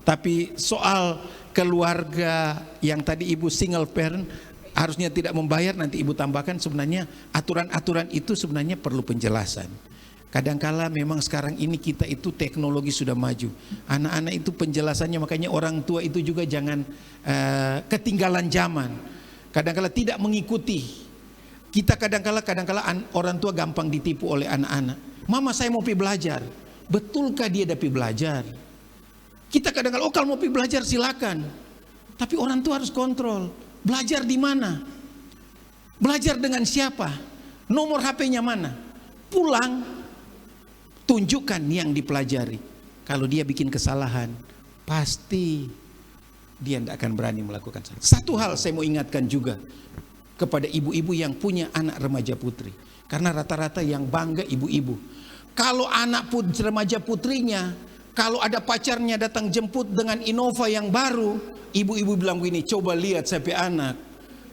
Tapi soal keluarga yang tadi Ibu single parent harusnya tidak membayar, nanti Ibu tambahkan. Sebenarnya aturan-aturan itu sebenarnya perlu penjelasan. Kadangkala memang sekarang ini kita itu teknologi sudah maju. Anak-anak itu penjelasannya, makanya orang tua itu juga jangan ketinggalan zaman. Kadangkala tidak mengikuti. Kita kadangkala orang tua gampang ditipu oleh anak-anak. Mama saya mau pergi belajar. Betulkah dia dapat belajar? Kita kadang-kadang, kalau mau pergi belajar silakan. Tapi orang tua harus kontrol. Belajar di mana? Belajar dengan siapa? Nomor HP-nya mana? Pulang, tunjukkan yang dipelajari. Kalau dia bikin kesalahan, pasti dia tidak akan berani melakukan salah. Satu hal saya mau ingatkan juga kepada ibu-ibu yang punya anak remaja putri. Karena rata-rata yang bangga ibu-ibu. Kalau anak remaja putrinya, kalau ada pacarnya datang jemput dengan Innova yang baru, ibu-ibu bilang begini, coba lihat saya punya anak.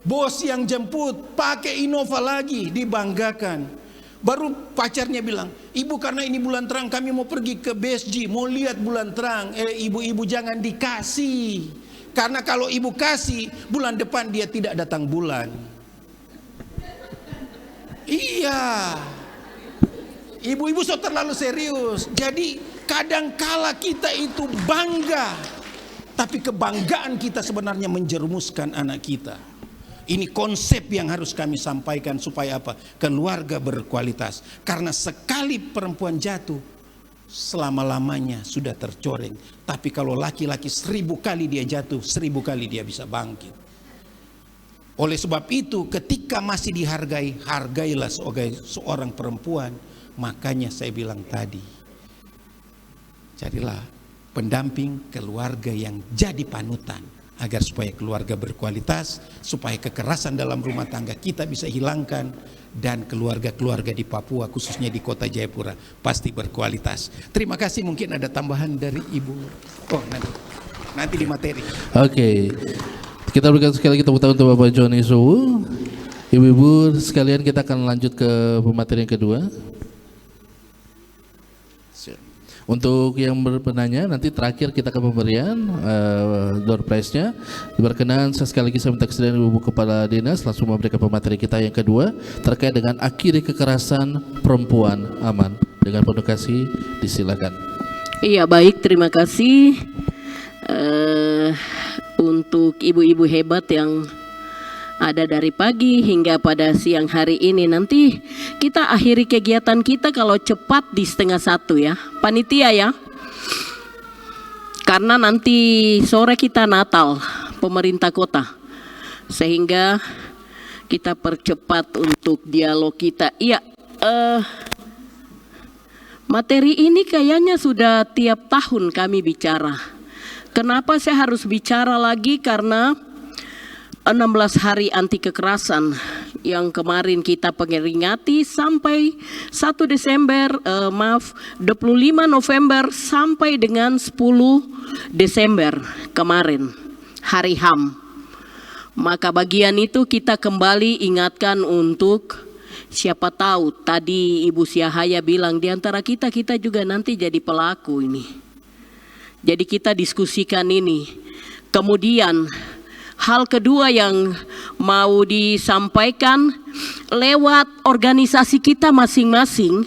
Bos yang jemput pakai Innova lagi, dibanggakan. Baru pacarnya bilang, ibu karena ini bulan terang kami mau pergi ke BSG, mau lihat bulan terang. Ibu-ibu jangan dikasih. Karena kalau ibu kasih, bulan depan dia tidak datang bulan. Iya. Ibu-ibu so terlalu serius. Jadi kadangkala kita itu bangga, tapi kebanggaan kita sebenarnya menjerumuskan anak kita. Ini konsep yang harus kami sampaikan supaya apa? Keluarga berkualitas. Karena sekali perempuan jatuh, selama-lamanya sudah tercoreng. Tapi kalau laki-laki 1000 kali dia jatuh, 1000 kali dia bisa bangkit. Oleh sebab itu, ketika masih dihargai, hargailah sebagai seorang perempuan. Makanya saya bilang tadi, carilah pendamping keluarga yang jadi panutan agar supaya keluarga berkualitas, supaya kekerasan dalam rumah tangga kita bisa hilangkan, dan keluarga-keluarga di Papua khususnya di Kota Jayapura pasti berkualitas. Terima kasih. Mungkin ada tambahan dari Ibu. Oh, nanti di materi. Oke. Kita berikan sekali lagi tepuk tangan untuk Bapak Joni Sowu. Ibu-ibu sekalian, kita akan lanjut ke pemateri yang kedua. Untuk yang berpenanya, nanti terakhir kita akan pemberian door prize-nya. Berkenan sekali lagi saya minta kesediaan Ibu Kepala Dinas langsung memberikan pemateri kita yang kedua terkait dengan akhiri kekerasan perempuan aman. Dengan penuh kasih, disilakan. Iya, baik, terima kasih untuk ibu-ibu hebat yang ada dari pagi hingga pada siang hari ini. Nanti kita akhiri kegiatan kita kalau cepat di 12:30 ya, panitia ya. Karena nanti sore kita Natal, pemerintah kota. Sehingga kita percepat untuk dialog kita. Iya, materi ini kayaknya sudah tiap tahun kami bicara. Kenapa saya harus bicara lagi? Karena 16 hari anti kekerasan yang kemarin kita peringati sampai 1 Desember, 25 November sampai dengan 10 Desember kemarin, hari HAM. Maka bagian itu kita kembali ingatkan untuk siapa tahu tadi Ibu Syahaya bilang di antara kita juga nanti jadi pelaku ini. Jadi kita diskusikan ini. Kemudian hal kedua yang mau disampaikan lewat organisasi kita masing-masing,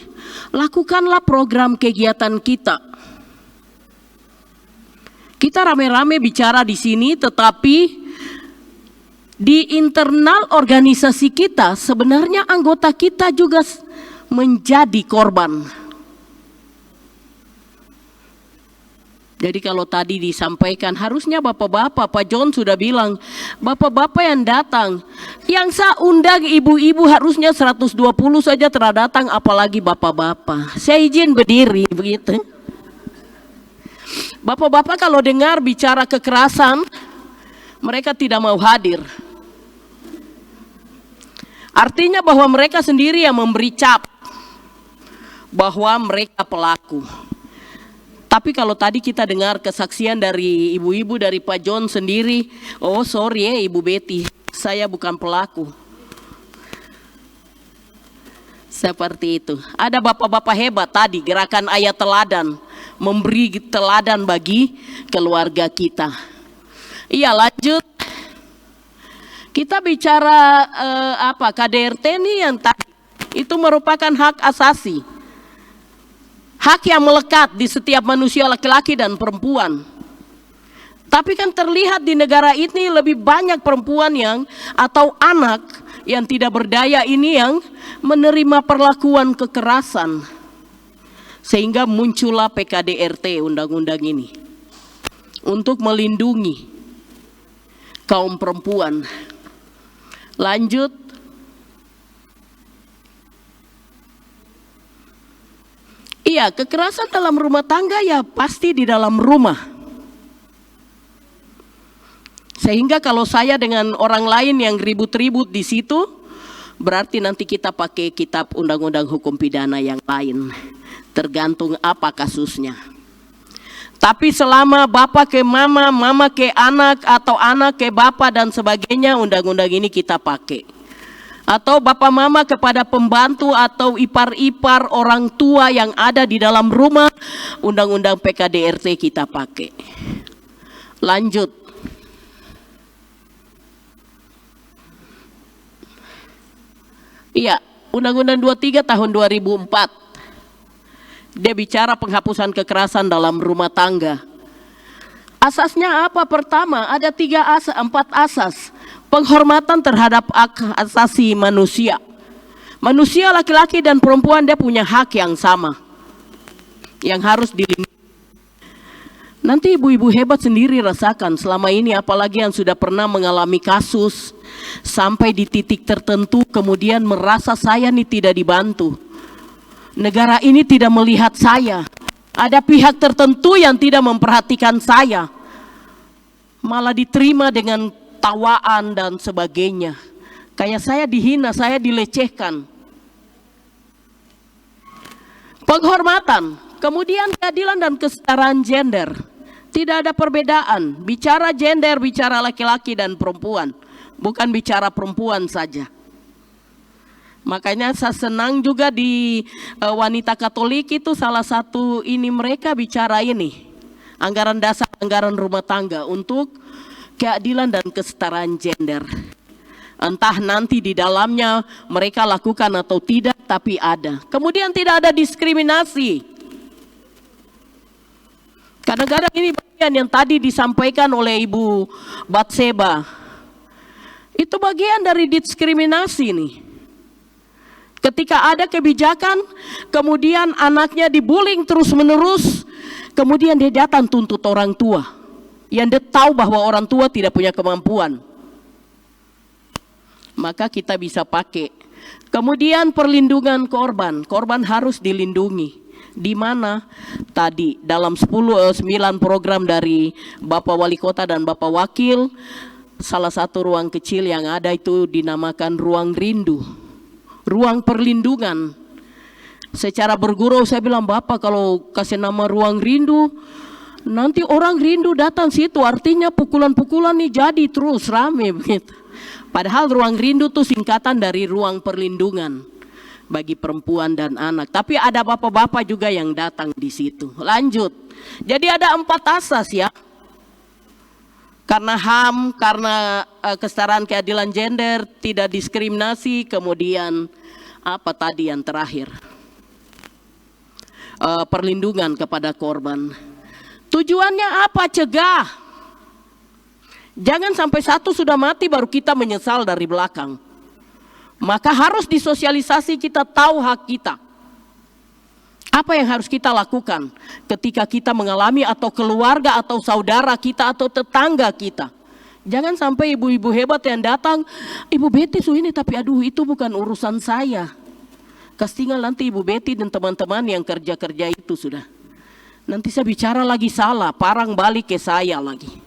lakukanlah program kegiatan kita. Kita rame-rame bicara di sini, tetapi di internal organisasi kita sebenarnya anggota kita juga menjadi korban. Jadi kalau tadi disampaikan harusnya bapak-bapak, Pak John sudah bilang, bapak-bapak yang datang, yang saya undang ibu-ibu harusnya 120 saja telah datang, apalagi bapak-bapak. Saya izin berdiri begitu. Bapak-bapak kalau dengar bicara kekerasan, mereka tidak mau hadir. Artinya bahwa mereka sendiri yang memberi cap bahwa mereka pelaku. Tapi kalau tadi kita dengar kesaksian dari ibu-ibu, dari Pak John sendiri, oh sorry ya Ibu Betty, saya bukan pelaku. Seperti itu. Ada bapak-bapak hebat tadi, gerakan ayat teladan, memberi teladan bagi keluarga kita. Iya, lanjut. Kita bicara KDRT nih yang tadi, itu merupakan hak asasi. Hak yang melekat di setiap manusia laki-laki dan perempuan. Tapi kan terlihat di negara ini lebih banyak perempuan yang atau anak yang tidak berdaya ini yang menerima perlakuan kekerasan. Sehingga muncullah PKDRT, undang-undang ini. Untuk melindungi kaum perempuan. Lanjut. Iya, kekerasan dalam rumah tangga ya pasti di dalam rumah. Sehingga kalau saya dengan orang lain yang ribut-ribut di situ, berarti nanti kita pakai kitab undang-undang hukum pidana yang lain. Tergantung apa kasusnya. Tapi selama bapak ke mama, mama ke anak, atau anak ke bapak dan sebagainya, undang-undang ini kita pakai. Atau bapak mama kepada pembantu atau ipar-ipar orang tua yang ada di dalam rumah, undang-undang PKDRT kita pakai. Lanjut. Iya, Undang-Undang 23 tahun 2004. Dia bicara penghapusan kekerasan dalam rumah tangga. Asasnya apa? Pertama, ada 4 asas. Penghormatan terhadap hak asasi manusia. Manusia laki-laki dan perempuan dia punya hak yang sama. Yang harus dilindungi. Nanti ibu-ibu hebat sendiri rasakan selama ini, apalagi yang sudah pernah mengalami kasus. Sampai di titik tertentu kemudian merasa saya ini tidak dibantu. Negara ini tidak melihat saya. Ada pihak tertentu yang tidak memperhatikan saya. Malah diterima dengan tawaan dan sebagainya. Kayak saya dihina, saya dilecehkan. Penghormatan, kemudian keadilan dan kesetaraan gender. Tidak ada perbedaan. Bicara gender, bicara laki-laki dan perempuan. Bukan bicara perempuan saja. Makanya saya senang juga di wanita Katolik itu salah satu ini mereka bicara ini. Anggaran dasar, anggaran rumah tangga untuk keadilan dan kesetaraan gender. Entah nanti di dalamnya mereka lakukan atau tidak, tapi ada. Kemudian tidak ada diskriminasi. Kadang-kadang ini bagian yang tadi disampaikan oleh Ibu Batseba. Itu bagian dari diskriminasi nih. Ketika ada kebijakan, kemudian anaknya dibullying terus-menerus, kemudian dia datang tuntut orang tua. Yang dia tahu bahwa orang tua tidak punya kemampuan. maka kita bisa pakai. Kemudian perlindungan korban, korban harus dilindungi. Di mana? Tadi dalam 9 program dari Bapak Wali Kota dan Bapak Wakil, salah satu ruang kecil yang ada itu dinamakan ruang rindu, ruang perlindungan. Secara bergurau saya bilang, Bapak kalau kasih nama ruang rindu, nanti orang rindu datang situ, artinya pukulan-pukulan nih jadi terus rame begitu. Padahal ruang rindu itu singkatan dari ruang perlindungan bagi perempuan dan anak. Tapi ada bapak-bapak juga yang datang di situ. Lanjut. Jadi ada 4 asas ya. Karena HAM, karena kesetaraan keadilan gender, tidak diskriminasi, kemudian apa tadi yang terakhir? Perlindungan kepada korban. Tujuannya apa? Cegah. Jangan sampai satu sudah mati baru kita menyesal dari belakang. Maka harus disosialisasi, kita tahu hak kita. Apa yang harus kita lakukan ketika kita mengalami, atau keluarga atau saudara kita atau tetangga kita. Jangan sampai ibu-ibu hebat yang datang, Ibu Betty ini, tapi aduh itu bukan urusan saya. Tinggal nanti Ibu Betty dan teman-teman yang kerja-kerja itu sudah. Nanti saya bicara lagi salah, parang balik ke saya lagi.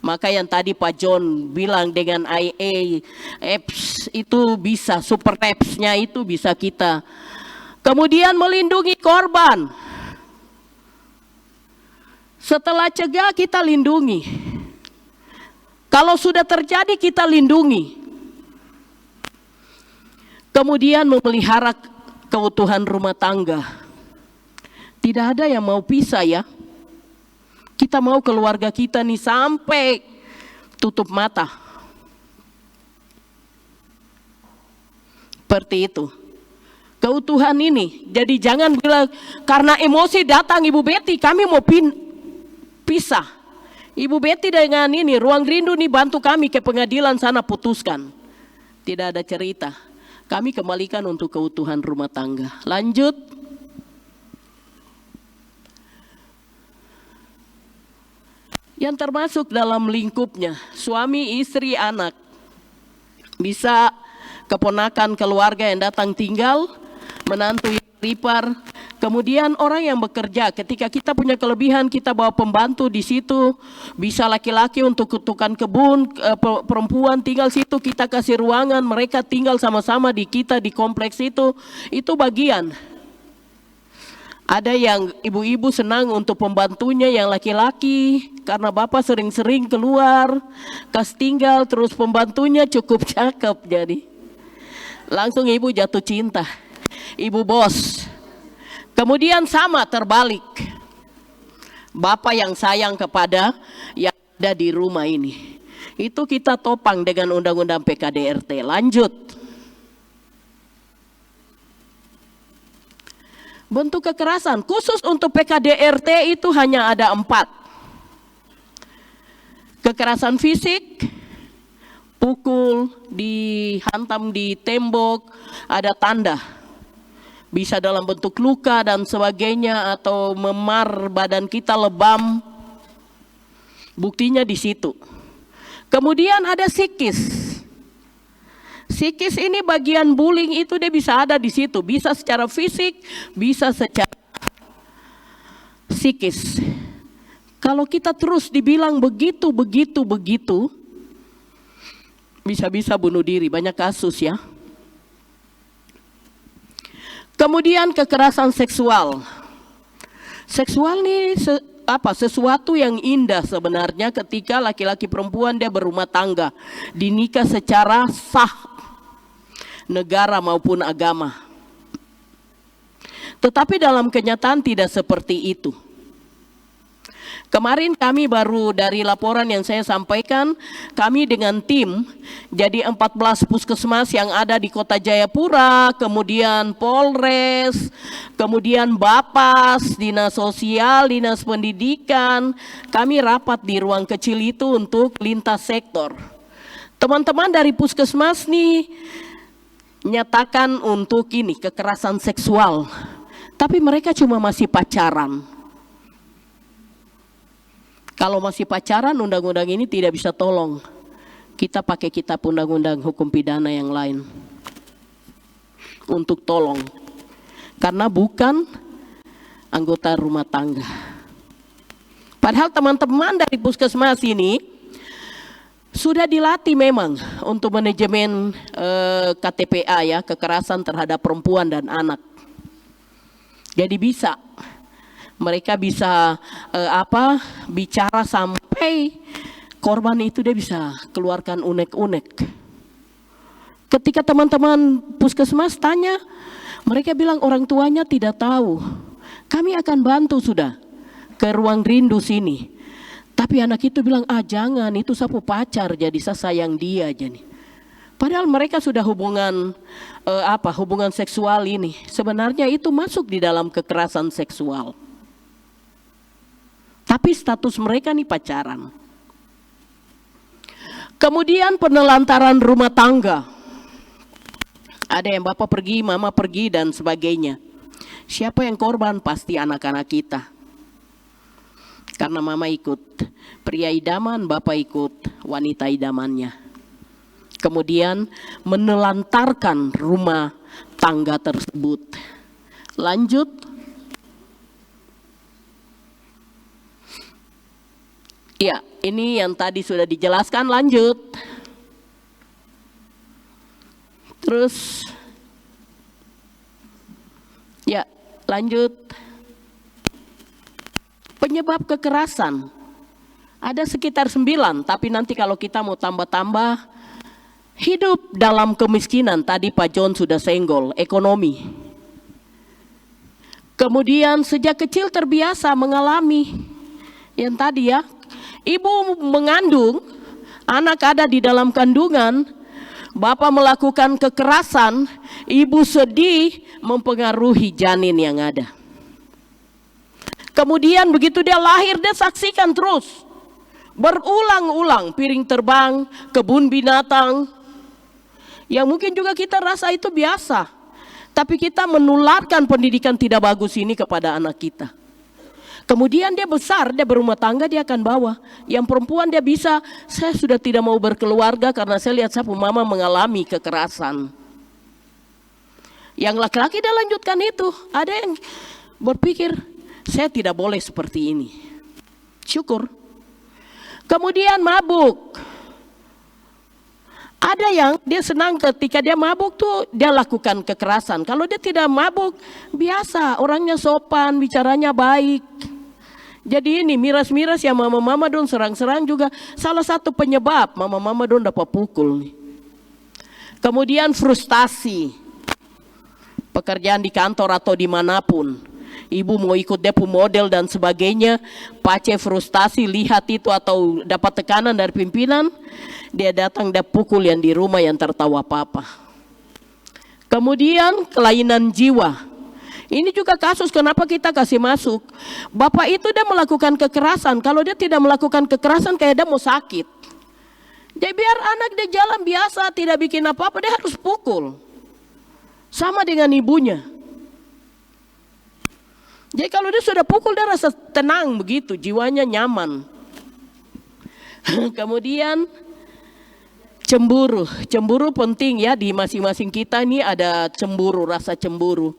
Maka yang tadi Pak John bilang dengan IA, apps itu bisa, super apps-nya itu bisa kita. Kemudian melindungi korban. Setelah cegah kita lindungi. Kalau sudah terjadi kita lindungi. Kemudian memelihara keutuhan rumah tangga. Tidak ada yang mau pisah ya. Kita mau keluarga kita nih sampai tutup mata. Seperti itu. Keutuhan ini. Jadi jangan bilang karena emosi datang Ibu Betty kami mau pisah. Ibu Betty dengan ini ruang rindu nih bantu kami ke pengadilan sana putuskan. Tidak ada cerita. Kami kembalikan untuk keutuhan rumah tangga. Lanjut. Yang termasuk dalam lingkupnya, suami, istri, anak. Bisa keponakan keluarga yang datang tinggal, menantu yang ipar. Kemudian orang yang bekerja, ketika kita punya kelebihan, kita bawa pembantu di situ. Bisa laki-laki untuk kutukan kebun, perempuan tinggal situ, kita kasih ruangan, mereka tinggal sama-sama di kita, di kompleks itu bagian. Ada yang ibu-ibu senang untuk pembantunya yang laki-laki, karena bapak sering-sering keluar, kas tinggal, terus pembantunya cukup cakep jadi. Langsung ibu jatuh cinta, ibu bos. Kemudian sama terbalik, bapak yang sayang kepada yang ada di rumah ini. Itu kita topang dengan undang-undang PKDRT. Lanjut. Bentuk kekerasan khusus untuk PKDRT itu hanya ada 4. Kekerasan fisik, pukul, dihantam di tembok, ada tanda. Bisa dalam bentuk luka dan sebagainya, atau memar badan kita, lebam. Buktinya di situ. Kemudian ada psikis. Psikis ini bagian bullying itu dia bisa ada di situ, bisa secara fisik, bisa secara psikis. Kalau kita terus dibilang begitu, bisa-bisa bunuh diri, banyak kasus ya. Kemudian kekerasan seksual. Seksual nih sesuatu yang indah sebenarnya ketika laki-laki perempuan dia berumah tangga, dinikah secara sah. Negara maupun agama. Tetapi dalam kenyataan tidak seperti itu. Kemarin kami baru dari laporan yang saya sampaikan, kami dengan tim, jadi 14 puskesmas yang ada di Kota Jayapura, kemudian Polres, kemudian Bapas, Dinas Sosial, Dinas Pendidikan, kami rapat di ruang kecil itu untuk lintas sektor. Teman-teman dari puskesmas nih, nyatakan untuk ini kekerasan seksual, tapi mereka cuma masih pacaran. Kalau masih pacaran undang-undang ini tidak bisa tolong. kita pakai kitab undang-undang hukum pidana yang lain untuk tolong, karena bukan anggota rumah tangga. Padahal teman-teman dari puskesmas ini sudah dilatih memang untuk manajemen KTPA ya, kekerasan terhadap perempuan dan anak. Jadi bisa, mereka bisa bicara sampai korban itu dia bisa keluarkan unek-unek. Ketika teman-teman puskesmas tanya, mereka bilang orang tuanya tidak tahu. Kami akan bantu sudah ke ruang rindu sini. Tapi anak itu bilang, jangan, itu sapu pacar, jadi saya sayang dia jadi. Padahal mereka sudah hubungan hubungan seksual ini. Sebenarnya itu masuk di dalam kekerasan seksual. Tapi status mereka nih pacaran. Kemudian penelantaran rumah tangga. Ada yang bapak pergi, mama pergi dan sebagainya. Siapa yang korban? Pasti anak-anak kita. Karena mama ikut pria idaman, bapak ikut wanita idamannya. Kemudian menelantarkan rumah tangga tersebut. Lanjut. Ya, ini yang tadi sudah dijelaskan, lanjut. Terus, ya lanjut. Penyebab kekerasan ada sekitar 9, tapi nanti kalau kita mau tambah-tambah, hidup dalam kemiskinan, tadi Pak John sudah senggol, ekonomi. Kemudian sejak kecil terbiasa mengalami yang tadi ya, ibu mengandung, anak ada di dalam kandungan, bapak melakukan kekerasan, ibu sedih, mempengaruhi janin yang ada. Kemudian begitu dia lahir, dia saksikan terus. Berulang-ulang, piring terbang, kebun binatang. Yang mungkin juga kita rasa itu biasa. Tapi kita menularkan pendidikan tidak bagus ini kepada anak kita. Kemudian dia besar, dia berumah tangga, dia akan bawa. Yang perempuan dia bisa, saya sudah tidak mau berkeluarga karena saya lihat sapu mama mengalami kekerasan. Yang laki-laki dia lanjutkan itu. Ada yang berpikir, saya tidak boleh seperti ini. Syukur. Kemudian mabuk. Ada yang dia senang ketika dia mabuk tuh dia lakukan kekerasan. Kalau dia tidak mabuk, biasa, orangnya sopan, bicaranya baik. Jadi ini miras-miras yang mama-mama don serang-serang juga salah satu penyebab mama-mama don dapat pukul. Kemudian frustasi. Pekerjaan di kantor atau dimanapun. Ibu mau ikut depu model dan sebagainya, pace frustasi lihat itu atau dapat tekanan dari pimpinan, dia datang dia pukul yang di rumah yang tertawa papa. Kemudian kelainan jiwa. Ini juga kasus kenapa kita kasih masuk. Bapak itu dia melakukan kekerasan, kalau dia tidak melakukan kekerasan kayak dia mau sakit. Jadi biar anak dia jalan biasa, tidak bikin apa-apa, dia harus pukul. Sama dengan ibunya. Jadi kalau dia sudah pukul dia rasa tenang begitu, jiwanya nyaman. Kemudian cemburu. Cemburu penting ya, di masing-masing kita ini ada cemburu, rasa cemburu.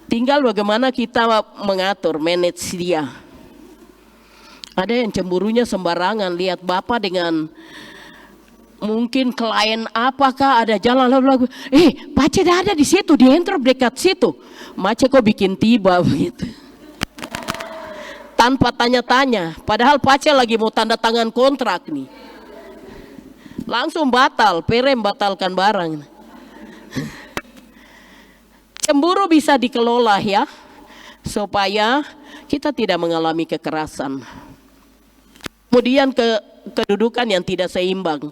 Tinggal bagaimana kita mengatur, manage dia. Ada yang cemburunya sembarangan, lihat bapak dengan mungkin klien apakah ada jalan lalu, pace dah ada di situ, di entrop dekat situ. Mace kok bikin tiba begitu. Tanpa tanya-tanya, padahal pace lagi mau tanda tangan kontrak nih. Langsung batal, perem batalkan barang. Cemburu bisa dikelola ya, supaya kita tidak mengalami kekerasan. Kemudian kedudukan yang tidak seimbang.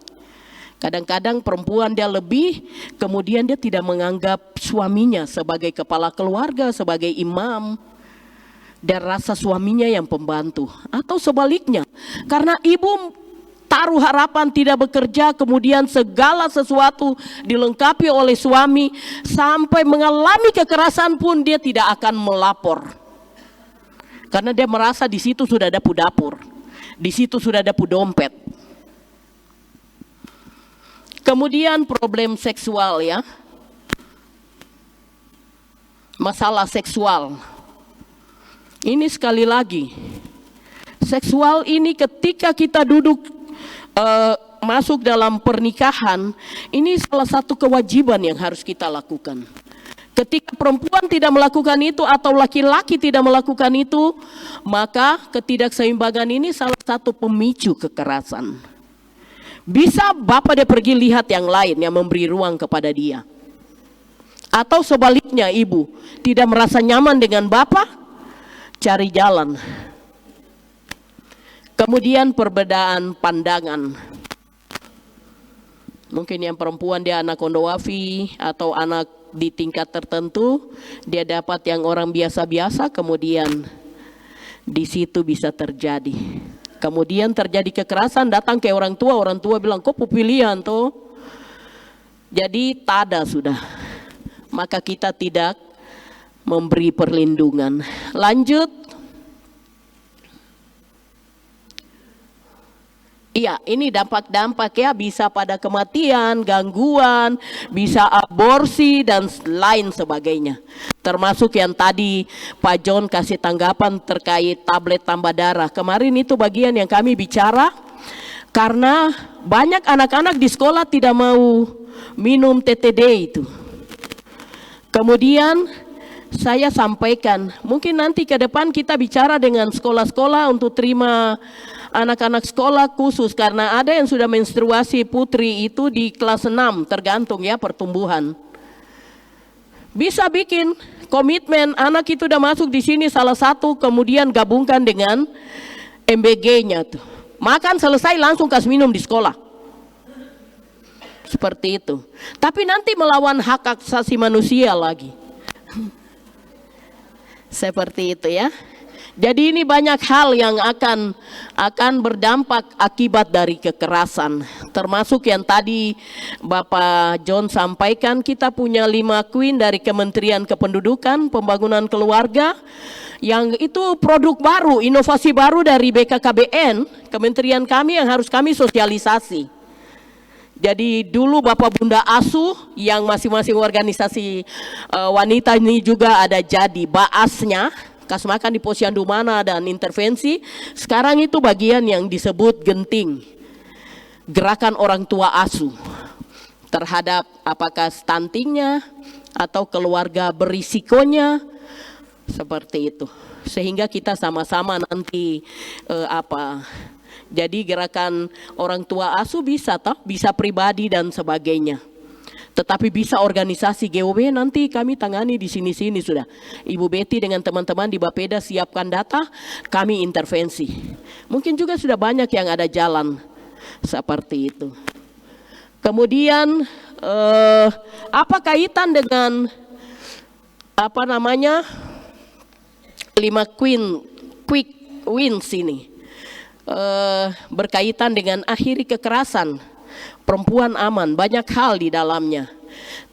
Kadang-kadang perempuan dia lebih, kemudian dia tidak menganggap suaminya sebagai kepala keluarga, sebagai imam. Dan rasa suaminya yang pembantu. Atau sebaliknya, karena ibu taruh harapan tidak bekerja, kemudian segala sesuatu dilengkapi oleh suami, sampai mengalami kekerasan pun dia tidak akan melapor. Karena dia merasa di situ sudah ada dapur, di situ sudah ada dompet. Kemudian problem seksual ya. Masalah seksual. Ini sekali lagi, seksual ini ketika kita duduk masuk dalam pernikahan, ini salah satu kewajiban yang harus kita lakukan. Ketika perempuan tidak melakukan itu atau laki-laki tidak melakukan itu, maka ketidakseimbangan ini salah satu pemicu kekerasan. Bisa bapak dia pergi lihat yang lain yang memberi ruang kepada dia. Atau sebaliknya ibu tidak merasa nyaman dengan bapak, cari jalan. Kemudian perbedaan pandangan. Mungkin yang perempuan dia anak kondowafi atau anak di tingkat tertentu, dia dapat yang orang biasa-biasa, kemudian di situ bisa terjadi. Kemudian terjadi kekerasan, datang ke orang tua bilang, kok pilihan tuh? Jadi tada sudah. Maka kita tidak memberi perlindungan. Lanjut. Iya, ini dampak-dampak ya, bisa pada kematian, gangguan, bisa aborsi dan lain sebagainya. Termasuk yang tadi Pak John kasih tanggapan terkait tablet tambah darah. Kemarin itu bagian yang kami bicara, karena banyak anak-anak di sekolah tidak mau minum TTD itu. Kemudian saya sampaikan, mungkin nanti ke depan kita bicara dengan sekolah-sekolah untuk terima anak-anak sekolah khusus, karena ada yang sudah menstruasi putri itu di kelas 6, tergantung ya pertumbuhan. Bisa bikin komitmen, anak itu udah masuk di sini salah satu, kemudian gabungkan dengan MBG-nya tuh. Makan selesai langsung kasih minum di sekolah. Seperti itu. Tapi nanti melawan hak asasi manusia lagi. Seperti itu ya. Jadi ini banyak hal yang akan berdampak akibat dari kekerasan. Termasuk yang tadi Bapak John sampaikan, kita punya 5 queen dari Kementerian Kependudukan, Pembangunan Keluarga, yang itu produk baru, inovasi baru dari BKKBN, kementerian kami yang harus kami sosialisasi. Jadi dulu Bapak Bunda Asuh yang masing-masing organisasi wanita ini juga ada jadi baasnya, kas makan di posyandu mana dan intervensi. Sekarang itu bagian yang disebut genting, gerakan orang tua asuh terhadap apakah stuntingnya atau keluarga berisikonya, seperti itu. Sehingga kita sama-sama nanti jadi gerakan orang tua asuh bisa toh, bisa pribadi dan sebagainya. Tetapi bisa organisasi GOB nanti kami tangani di sini-sini sudah. Ibu Betty dengan teman-teman di Bapeda siapkan data, kami intervensi. Mungkin juga sudah banyak yang ada jalan seperti itu. Kemudian apa kaitan dengan 5 quick wins ini? Berkaitan dengan akhiri kekerasan, perempuan aman, banyak hal di dalamnya.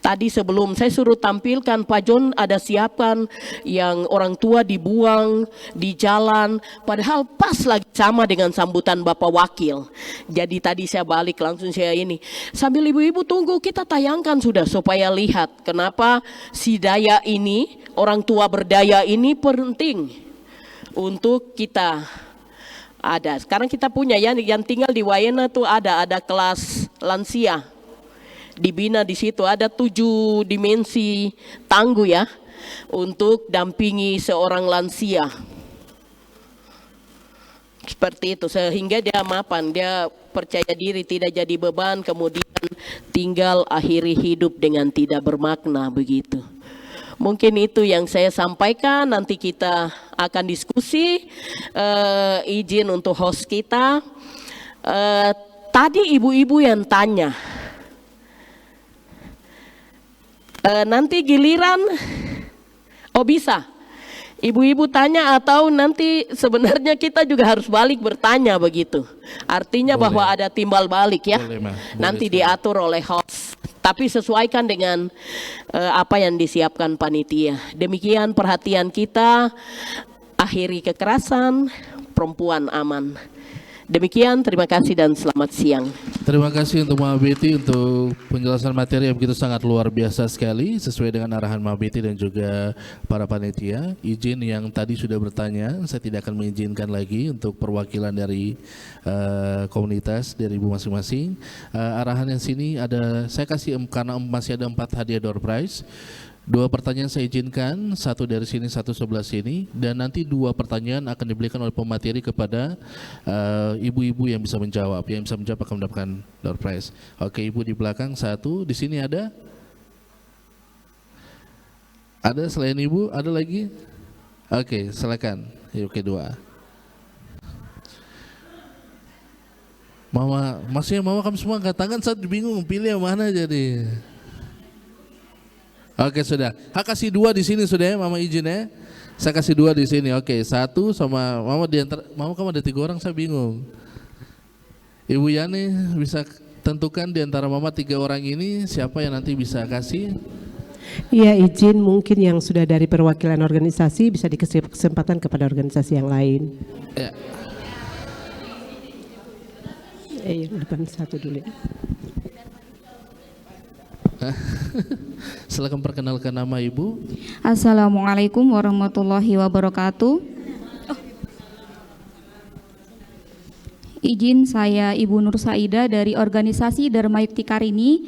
Tadi sebelum saya suruh tampilkan, Pak John ada siapkan yang orang tua dibuang di jalan, padahal pas lagi sama dengan sambutan Bapak Wakil. Jadi tadi saya balik langsung saya ini, sambil ibu-ibu tunggu kita tayangkan sudah supaya lihat kenapa si daya ini, orang tua berdaya ini penting untuk kita. Ada, sekarang kita punya ya, yang tinggal di Wayena tuh ada kelas lansia, dibina di situ ada 7 dimensi tangguh ya, untuk dampingi seorang lansia. Seperti itu, sehingga dia dia percaya diri, tidak jadi beban, kemudian tinggal akhiri hidup dengan tidak bermakna begitu. Mungkin itu yang saya sampaikan, nanti kita akan diskusi. Izin untuk host kita. Tadi ibu-ibu yang tanya, nanti giliran, bisa. Ibu-ibu tanya atau nanti sebenarnya kita juga harus balik bertanya begitu. Artinya boleh, bahwa ada timbal balik ya. Boleh, nanti diatur oleh host. Tapi sesuaikan dengan apa yang disiapkan panitia. Demikian perhatian kita, akhiri kekerasan, perempuan aman. Demikian, terima kasih dan selamat siang. Terima kasih untuk Mama Betty untuk penjelasan materi yang begitu sangat luar biasa sekali sesuai dengan arahan Mama Betty dan juga para panitia. Izin yang tadi sudah bertanya, saya tidak akan mengizinkan lagi untuk perwakilan dari komunitas dari ibu masing-masing. Arahan yang sini ada, saya kasih karena masih ada 4 hadiah door prize. 2 pertanyaan saya izinkan, 1 dari sini, 1 sebelah sini, dan nanti 2 pertanyaan akan diberikan oleh pemateri kepada ibu-ibu yang bisa menjawab. Yang bisa menjawab akan mendapatkan door prize. Oke, ibu di belakang 1, di sini ada? Ada selain ibu, ada lagi? Oke, silakan. Oke, 2. Mama, maksudnya mama kamu semua angkat tangan, saya bingung pilih yang mana jadi. Oke, sudah. Kasih 2 di sini sudah ya, Mama izin ya. Saya kasih 2 di sini. Oke, 1 sama Mama di antara. Mama kamu ada 3 orang, saya bingung. Ibu Yani bisa tentukan di antara Mama 3 orang ini siapa yang nanti bisa kasih? Iya, izin mungkin yang sudah dari perwakilan organisasi bisa dikasih kesempatan kepada organisasi yang lain. Ya. Yang depan 1 dulu. Silakan perkenalkan nama ibu. Assalamualaikum warahmatullahi wabarakatuh. Izin, saya Ibu Nur Saida dari organisasi Dharma Yukti Karini,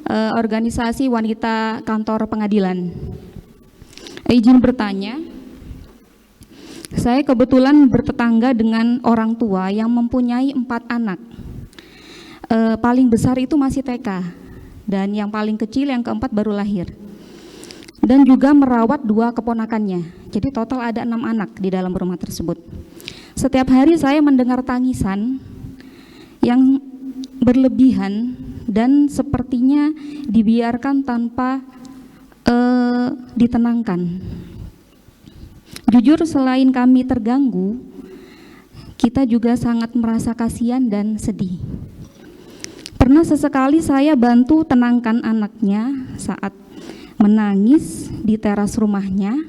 organisasi wanita kantor pengadilan. Izin bertanya, saya kebetulan bertetangga dengan orang tua yang mempunyai 4 anak. Paling besar itu masih TK. Dan yang paling kecil yang keempat baru lahir. Dan juga merawat 2 keponakannya. Jadi total ada 6 anak di dalam rumah tersebut. Setiap hari saya mendengar tangisan yang berlebihan dan sepertinya dibiarkan tanpa ditenangkan. Jujur selain kami terganggu, kita juga sangat merasa kasihan dan sedih. Pernah sesekali saya bantu tenangkan anaknya saat menangis di teras rumahnya.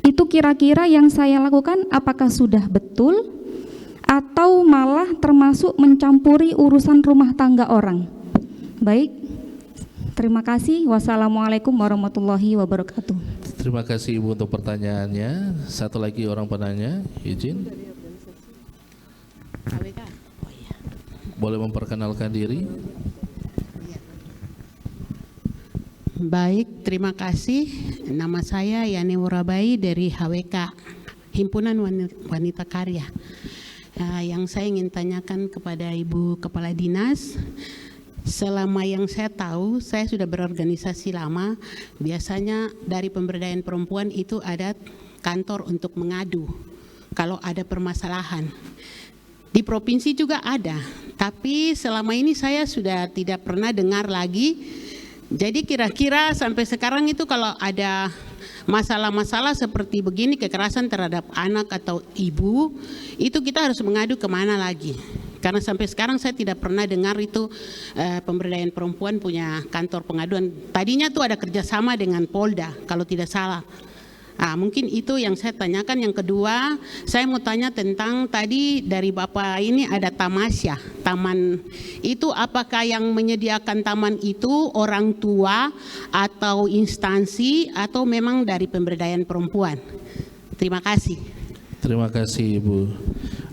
Itu kira-kira yang saya lakukan apakah sudah betul atau malah termasuk mencampuri urusan rumah tangga orang? Baik, terima kasih. Wassalamualaikum warahmatullahi wabarakatuh. Terima kasih Ibu untuk pertanyaannya. 1 lagi orang penanya, izin. Boleh memperkenalkan diri? Baik, terima kasih. Nama saya Yani Wurabai dari HWK, Himpunan Wanita Karya. Yang saya ingin tanyakan kepada Ibu Kepala Dinas, selama yang saya tahu, saya sudah berorganisasi lama, biasanya dari pemberdayaan perempuan itu ada kantor untuk mengadu kalau ada permasalahan. Di provinsi juga ada, tapi selama ini saya sudah tidak pernah dengar lagi. Jadi kira-kira sampai sekarang itu kalau ada masalah-masalah seperti begini, kekerasan terhadap anak atau ibu, itu kita harus mengadu kemana lagi? Karena sampai sekarang saya tidak pernah dengar itu pemberdayaan perempuan punya kantor pengaduan. Tadinya tuh ada kerjasama dengan Polda kalau tidak salah. Mungkin itu yang saya tanyakan. Yang kedua, saya mau tanya tentang tadi dari Bapak ini ada tamasya, taman itu apakah yang menyediakan taman itu orang tua atau instansi atau memang dari pemberdayaan perempuan? Terima kasih. Terima kasih Ibu.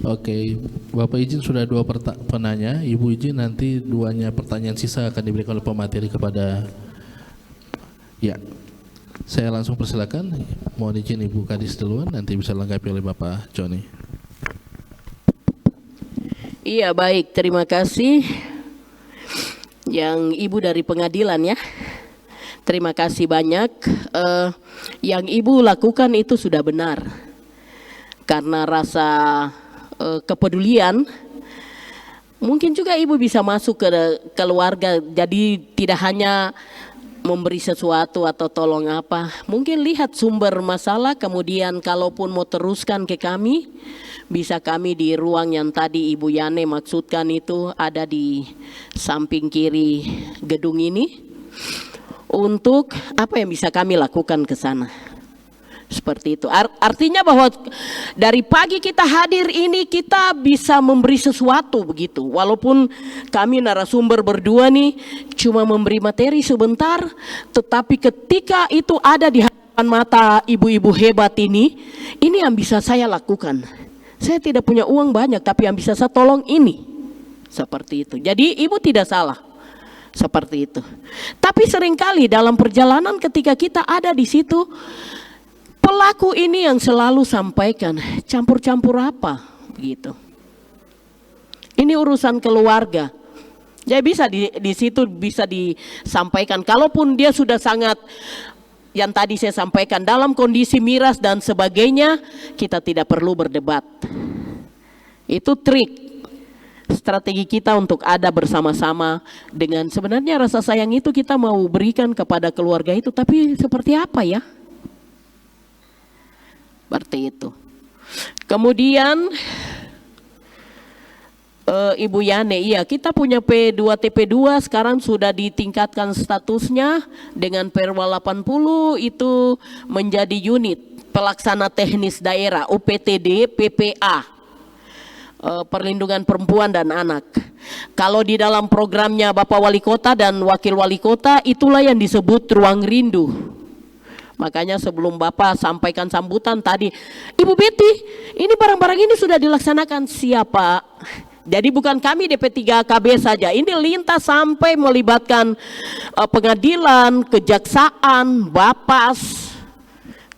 Oke, Bapak izin sudah 2 penanya, Ibu izin nanti 2-nya pertanyaan sisa akan diberikan oleh pemateri kepada ya. Saya langsung persilakan, mohon izin Ibu Kadis duluan, nanti bisa lengkapi oleh Bapak Joni. Iya, baik, terima kasih. Yang Ibu dari pengadilan ya, terima kasih banyak. Yang Ibu lakukan itu sudah benar, karena rasa kepedulian. Mungkin juga Ibu bisa masuk ke keluarga, jadi tidak hanya memberi sesuatu atau tolong apa, mungkin lihat sumber masalah, kemudian kalaupun mau teruskan ke kami, bisa kami di ruang yang tadi Ibu Yane maksudkan itu ada di samping kiri gedung ini, untuk apa yang bisa kami lakukan ke sana. Seperti itu. Artinya bahwa dari pagi kita hadir ini kita bisa memberi sesuatu begitu. Walaupun kami narasumber berdua nih cuma memberi materi sebentar, tetapi ketika itu ada di hadapan mata ibu-ibu hebat ini yang bisa saya lakukan. Saya tidak punya uang banyak, tapi yang bisa saya tolong ini. Seperti itu. Jadi ibu tidak salah. Seperti itu. Tapi seringkali dalam perjalanan ketika kita ada di situ, pelaku ini yang selalu sampaikan, campur-campur apa gitu. Ini urusan keluarga. Jadi bisa di situ bisa disampaikan. Kalaupun dia sudah sangat, yang tadi saya sampaikan, dalam kondisi miras dan sebagainya, kita tidak perlu berdebat. Itu trik strategi kita untuk ada bersama-sama dengan sebenarnya rasa sayang itu kita mau berikan kepada keluarga itu, tapi seperti apa ya? Seperti itu. Kemudian Ibu Yane, iya kita punya P2 TP2 sekarang sudah ditingkatkan statusnya dengan Perwa 80 itu menjadi unit pelaksana teknis daerah UPTD PPA, perlindungan perempuan dan anak. Kalau di dalam programnya Bapak Wali Kota dan Wakil Wali Kota, itulah yang disebut ruang rindu. Makanya sebelum Bapak sampaikan sambutan tadi, Ibu Betty, ini barang-barang ini sudah dilaksanakan. Siapa? Jadi bukan kami DP3KB saja, ini lintas sampai melibatkan pengadilan, kejaksaan, Bapas,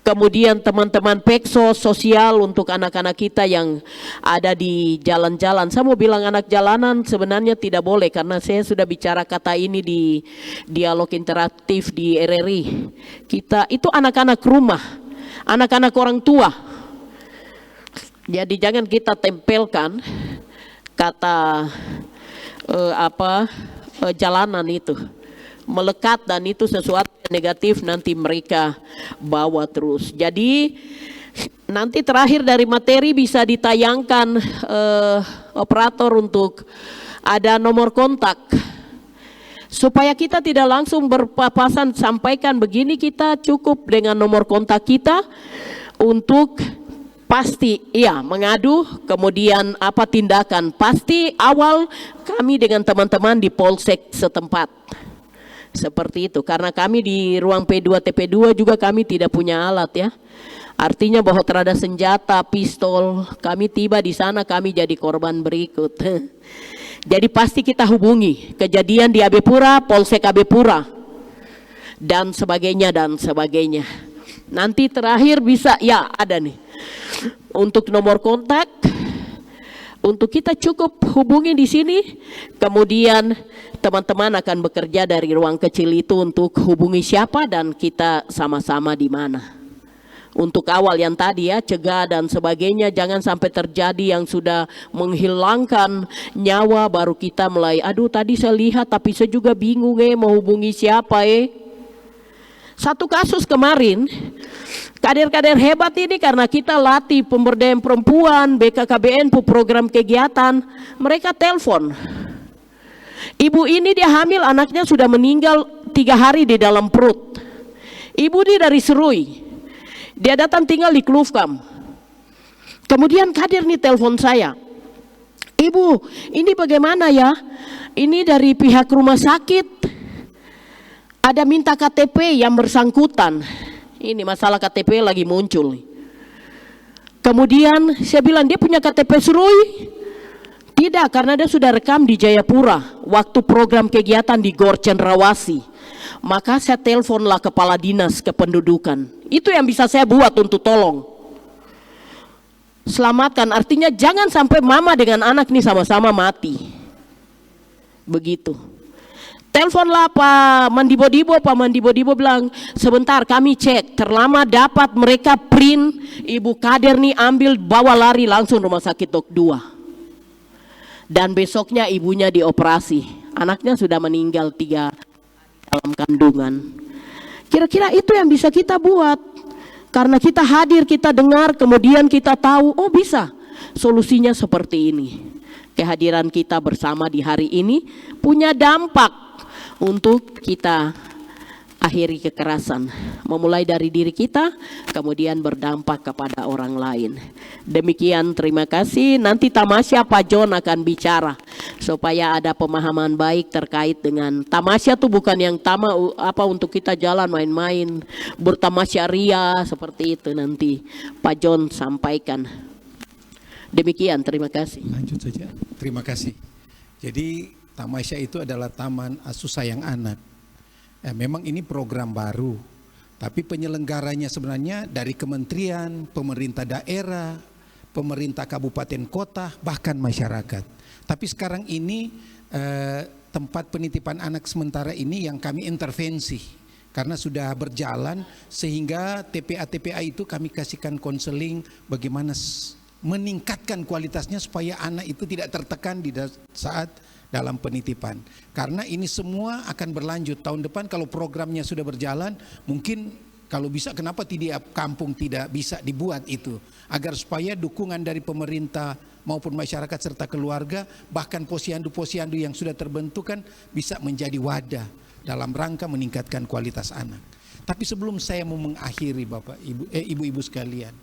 kemudian teman-teman Pekso sosial untuk anak-anak kita yang ada di jalan-jalan. Saya mau bilang anak jalanan sebenarnya tidak boleh, karena saya sudah bicara kata ini di dialog interaktif di RRI. Kita itu anak-anak rumah, anak-anak orang tua. Jadi jangan kita tempelkan kata jalanan itu. Melekat dan itu sesuatu yang negatif nanti mereka bawa terus. Jadi nanti terakhir dari materi bisa ditayangkan operator untuk ada nomor kontak supaya kita tidak langsung berpapasan sampaikan begini, kita cukup dengan nomor kontak kita untuk pasti ya mengadu, kemudian apa tindakan pasti awal kami dengan teman-teman di Polsek setempat. Seperti itu, karena kami di ruang P2 TP2 juga kami tidak punya alat ya. Artinya bahwa terhadap senjata, pistol, kami tiba di sana kami jadi korban berikut. Jadi pasti kita hubungi kejadian di Abepura, Polsek Abepura dan sebagainya dan sebagainya. Nanti terakhir bisa ya ada nih untuk nomor kontak. Untuk kita cukup hubungi di sini, kemudian teman-teman akan bekerja dari ruang kecil itu untuk hubungi siapa dan kita sama-sama di mana. Untuk awal yang tadi ya, cegah dan sebagainya, jangan sampai terjadi yang sudah menghilangkan nyawa baru kita mulai, aduh tadi saya lihat tapi saya juga bingung mau hubungi siapa . Satu kasus kemarin, kader-kader hebat ini karena kita latih pemberdayaan perempuan, BKKBN, program kegiatan, mereka telepon. Ibu ini dia hamil, anaknya sudah meninggal 3 hari di dalam perut. Ibu ini dari Serui, dia datang tinggal di Klufkam. Kemudian kader nih telepon saya, Ibu ini bagaimana ya, ini dari pihak rumah sakit ada minta KTP yang bersangkutan. Ini masalah KTP lagi muncul. Kemudian saya bilang dia punya KTP Serui? Tidak, karena dia sudah rekam di Jayapura waktu program kegiatan di Gor Cendrawasih. Maka saya teleponlah kepala dinas kependudukan. Itu yang bisa saya buat untuk tolong selamatkan. Artinya jangan sampai mama dengan anak ini sama-sama mati. Begitu. Teleponlah Pak Mandibo-Dibo, Pak Mandibo-Dibo bilang, sebentar kami cek, terlama dapat mereka print, Ibu kader nih ambil, bawa lari langsung rumah sakit Dok 2. Dan besoknya ibunya dioperasi, anaknya sudah meninggal 3 dalam kandungan. Kira-kira itu yang bisa kita buat, karena kita hadir, kita dengar, kemudian kita tahu, oh bisa, solusinya seperti ini. Kehadiran kita bersama di hari ini punya dampak untuk kita akhiri kekerasan, memulai dari diri kita, kemudian berdampak kepada orang lain. Demikian, terima kasih. Nanti tamasya Pak John akan bicara supaya ada pemahaman baik terkait dengan tamasya itu bukan yang untuk kita jalan main-main, bertamasya ria seperti itu, nanti Pak John sampaikan. Demikian, terima kasih. Lanjut saja. Terima kasih. Jadi tamasya itu adalah Taman Asuh Sayang Anak. Memang ini program baru, tapi penyelenggaranya sebenarnya dari kementerian, pemerintah daerah, pemerintah kabupaten kota, bahkan masyarakat. Tapi sekarang ini tempat penitipan anak sementara ini yang kami intervensi karena sudah berjalan, sehingga TPA-TPA itu kami kasihkan konseling bagaimana meningkatkan kualitasnya supaya anak itu tidak tertekan di saat dalam penitipan. Karena ini semua akan berlanjut tahun depan kalau programnya sudah berjalan, mungkin kalau bisa kenapa tiap kampung tidak bisa dibuat itu, agar supaya dukungan dari pemerintah maupun masyarakat serta keluarga, bahkan posyandu-posyandu yang sudah terbentuk kan bisa menjadi wadah dalam rangka meningkatkan kualitas anak. Tapi sebelum saya mau mengakhiri Bapak, Ibu-ibu sekalian,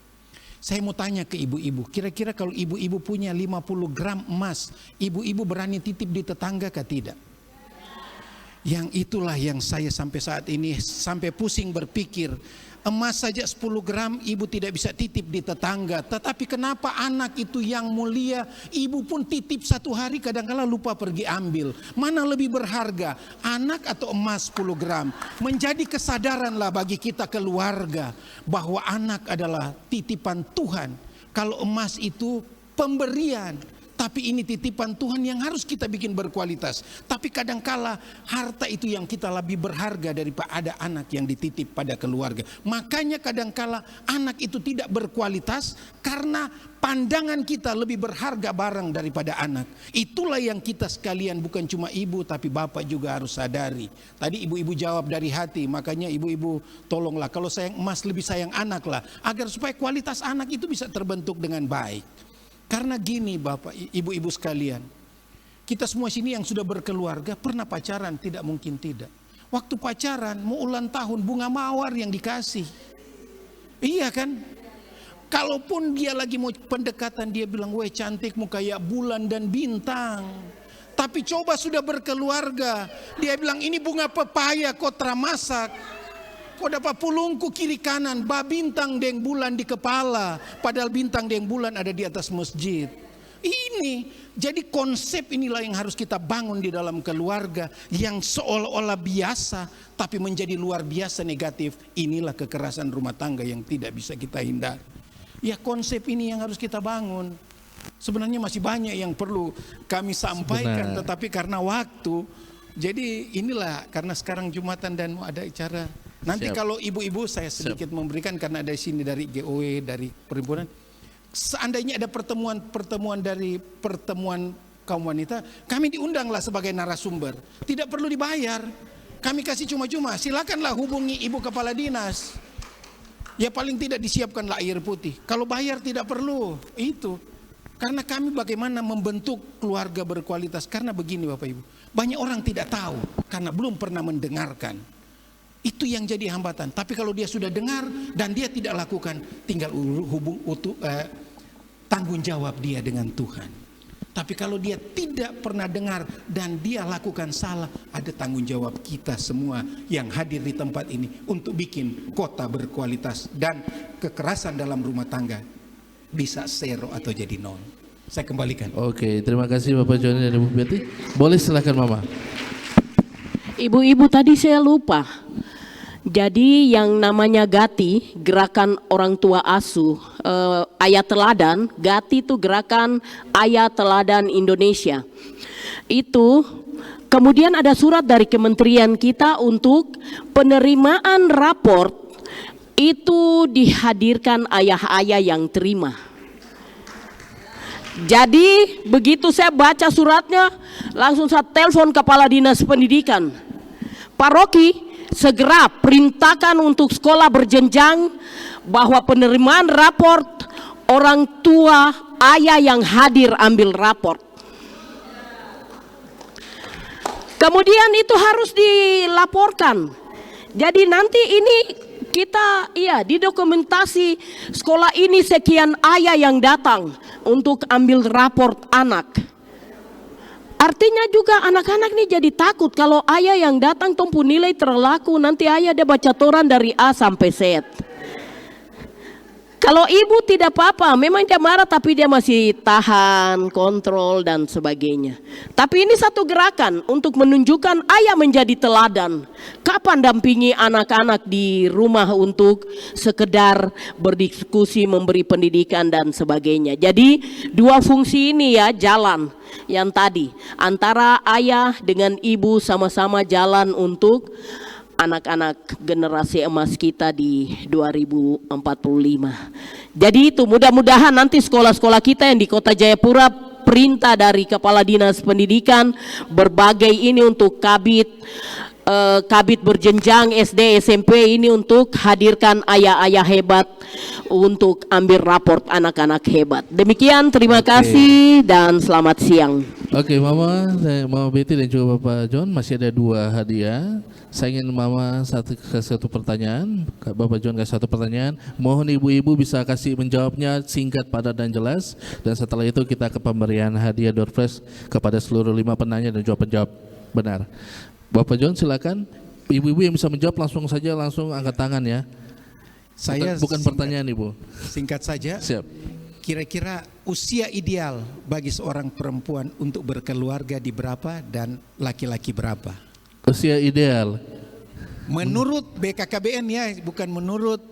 saya mau tanya ke ibu-ibu, kira-kira kalau ibu-ibu punya 50 gram emas, ibu-ibu berani titip di tetangga kah tidak? Yang itulah yang saya sampai saat ini sampai pusing berpikir. Emas saja 10 gram ibu tidak bisa titip di tetangga. Tetapi kenapa anak itu yang mulia, ibu pun titip satu hari kadang-kala lupa pergi ambil. Mana lebih berharga, anak atau emas 10 gram? Menjadi kesadaranlah bagi kita keluarga bahwa anak adalah titipan Tuhan. Kalau emas itu pemberian, tapi ini titipan Tuhan yang harus kita bikin berkualitas. Tapi kadangkala harta itu yang kita lebih berharga daripada anak yang dititip pada keluarga. Makanya kadangkala anak itu tidak berkualitas karena pandangan kita lebih berharga barang daripada anak. Itulah yang kita sekalian, bukan cuma ibu tapi bapak juga harus sadari. Tadi ibu-ibu jawab dari hati, makanya ibu-ibu tolonglah kalau sayang emas lebih sayang anak lah, agar supaya kualitas anak itu bisa terbentuk dengan baik. Karena gini Bapak, Ibu-ibu sekalian, kita semua sini yang sudah berkeluarga pernah pacaran? Tidak mungkin tidak. Waktu pacaran mau ulang tahun bunga mawar yang dikasih. Iya kan? Kalaupun dia lagi mau pendekatan dia bilang, "Weh cantikmu kayak bulan dan bintang." Tapi coba sudah berkeluarga, dia bilang, "Ini bunga pepaya kotra masak. Kok dapat pulungku kiri kanan, bintang deng bulan di kepala, padahal bintang deng bulan ada di atas masjid." Ini jadi konsep inilah yang harus kita bangun di dalam keluarga, yang seolah-olah biasa tapi menjadi luar biasa negatif. Inilah kekerasan rumah tangga yang tidak bisa kita hindari. Ya, konsep ini yang harus kita bangun. Sebenarnya masih banyak yang perlu kami sampaikan, tetapi karena waktu, jadi inilah karena sekarang Jumatan dan ada acara. Nanti kalau ibu-ibu saya sedikit memberikan karena ada di sini dari GOW, dari perhimpunan. Seandainya ada pertemuan dari pertemuan kaum wanita, kami diundanglah sebagai narasumber. Tidak perlu dibayar. Kami kasih cuma-cuma. Silakanlah hubungi Ibu Kepala Dinas. Ya paling tidak disiapkanlah air putih. Kalau bayar tidak perlu. Itu. Karena kami bagaimana membentuk keluarga berkualitas. Karena begini Bapak Ibu, banyak orang tidak tahu karena belum pernah mendengarkan. Itu yang jadi hambatan. Tapi kalau dia sudah dengar dan dia tidak lakukan, tinggal tanggung jawab dia dengan Tuhan. Tapi kalau dia tidak pernah dengar dan dia lakukan salah, ada tanggung jawab kita semua yang hadir di tempat ini untuk bikin kota berkualitas dan kekerasan dalam rumah tangga bisa zero atau jadi nol. Saya kembalikan. Oke, terima kasih Bapak Joni dan Ibu Betty. Boleh silakan Mama. Ibu-ibu tadi saya lupa. Jadi yang namanya GATI, Gerakan Orang Tua Asuh, Ayah Teladan, GATI itu Gerakan Ayah Teladan Indonesia. Itu kemudian ada surat dari kementerian kita untuk penerimaan raport itu dihadirkan ayah-ayah yang terima. Jadi begitu saya baca suratnya, langsung saya telepon Kepala Dinas Pendidikan. Pak Rocky, segera perintahkan untuk sekolah berjenjang bahwa penerimaan raport orang tua ayah yang hadir ambil raport. Kemudian itu harus dilaporkan. Jadi nanti ini kita di dokumentasi sekolah ini sekian ayah yang datang untuk ambil raport anak. Artinya juga anak-anak ini jadi takut kalau ayah yang datang tumpu nilai terlaku, nanti ayah dia baca toran dari A sampai Z. Kalau ibu tidak apa-apa, memang dia marah tapi dia masih tahan, kontrol dan sebagainya. Tapi ini satu gerakan untuk menunjukkan ayah menjadi teladan. Kapan dampingi anak-anak di rumah untuk sekedar berdiskusi, memberi pendidikan dan sebagainya. Jadi dua fungsi ini ya jalan. Yang tadi antara ayah dengan ibu sama-sama jalan untuk anak-anak generasi emas kita di 2045. Jadi itu mudah-mudahan nanti sekolah-sekolah kita yang di Kota Jayapura, perintah dari Kepala Dinas Pendidikan berbagai ini untuk kabit berjenjang SD SMP ini untuk hadirkan ayah-ayah hebat untuk ambil raport anak-anak hebat. Demikian, terima kasih dan selamat siang. Oke, Mama Betty dan juga Bapak John, masih ada 2 hadiah. Saya ingin Mama satu pertanyaan, Bapak John kasih satu pertanyaan. Mohon ibu-ibu bisa kasih menjawabnya singkat, padat dan jelas. Dan setelah itu kita ke pemberian hadiah door prize kepada seluruh 5 penanya dan jawab-jawab benar. Bapak John silakan. Ibu-ibu yang bisa menjawab langsung saja, langsung angkat tangan ya. Saya bukan pertanyaan Ibu. Singkat saja. Siap. Kira-kira usia ideal bagi seorang perempuan untuk berkeluarga di berapa dan laki-laki berapa? Usia ideal menurut BKKBN ya, bukan menurut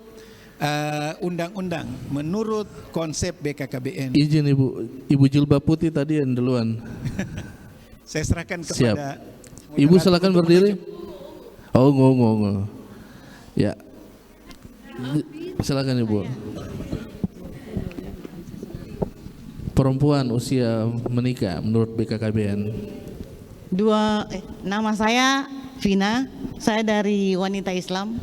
undang-undang, menurut konsep BKKBN. Izin Ibu jilbab putih tadi yang duluan. Saya serahkan kepada Siap. Ibu silakan berdiri. Oh, ngomong. Ya. Silakan Ibu. Perempuan usia menikah menurut BKKBN. Nama saya Vina, saya dari Wanita Islam.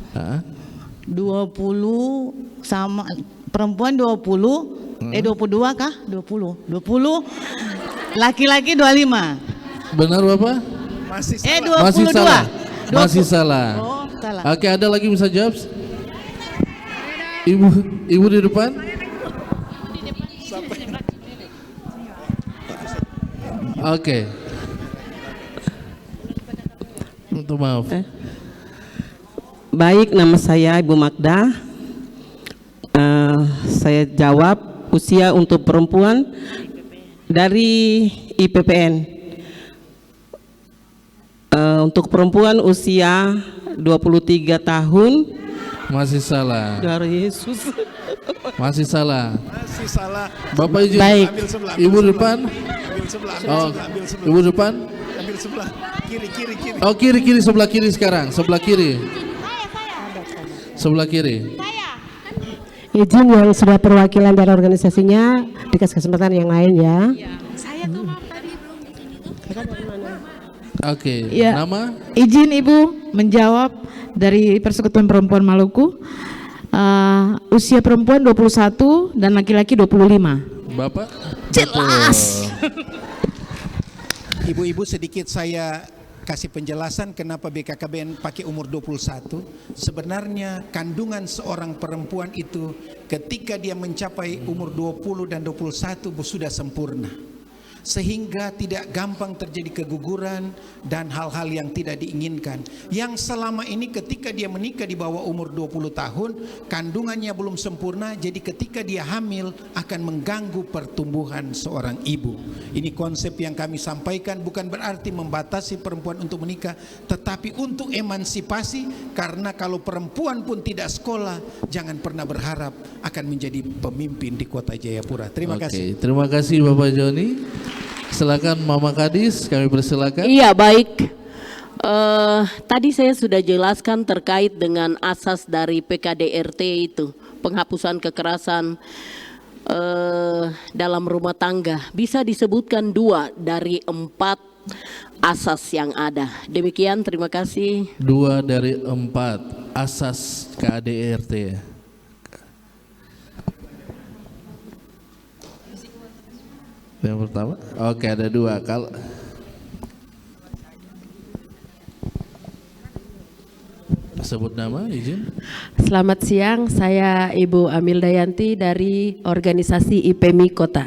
20 sama perempuan 20, 22 kah? 20, laki-laki 25. Benar Bapak? Masih salah. 22. Masih salah. Masih salah. Oh, salah. Oke, ada lagi bisa jawab? Ibu di depan. Oke. Untuk maaf. Baik, nama saya Ibu Magda. Saya jawab usia untuk perempuan dari IPPN. Untuk perempuan usia 23 tahun. Masih salah. Dari Yesus. Masih salah. Masih salah. Bapak izin. Baik. Ibu depan. Ibu depan. Ambil sebelah. Kiri. Oh, kiri sebelah kiri sekarang. Sebelah kiri. Sebelah kiri. Izin yang sudah perwakilan dari organisasinya dikasih kesempatan yang lain ya. Saya tuh maaf tadi belum izin itu. Oke. Ya. Nama? Izin Ibu menjawab dari Persekutuan Perempuan Maluku. Usia perempuan 21 dan laki-laki 25. Bapak? Jelas. Ibu-ibu sedikit saya kasih penjelasan kenapa BKKBN pakai umur 21. Sebenarnya kandungan seorang perempuan itu ketika dia mencapai umur 20 dan 21 sudah sempurna. Sehingga tidak gampang terjadi keguguran dan hal-hal yang tidak diinginkan. Yang selama ini ketika dia menikah di bawah umur 20 tahun, kandungannya belum sempurna, jadi ketika dia hamil akan mengganggu pertumbuhan seorang ibu. Ini konsep yang kami sampaikan, bukan berarti membatasi perempuan untuk menikah, tetapi untuk emansipasi, karena kalau perempuan pun tidak sekolah, jangan pernah berharap akan menjadi pemimpin di Kota Jayapura. Terima kasih. Terima kasih Bapak Joni. Silakan Mama Kadis, kami persilakan. Iya, baik. Tadi saya sudah jelaskan terkait dengan asas dari PKDRT itu, penghapusan kekerasan dalam rumah tangga. Bisa disebutkan 2 dari 4 asas yang ada. Demikian, terima kasih. 2 dari 4 asas KDRT. Yang pertama, oke ada 2. Kalau Sebut nama, izin. Selamat siang, saya Ibu Amil Dayanti dari organisasi IPMI Kota.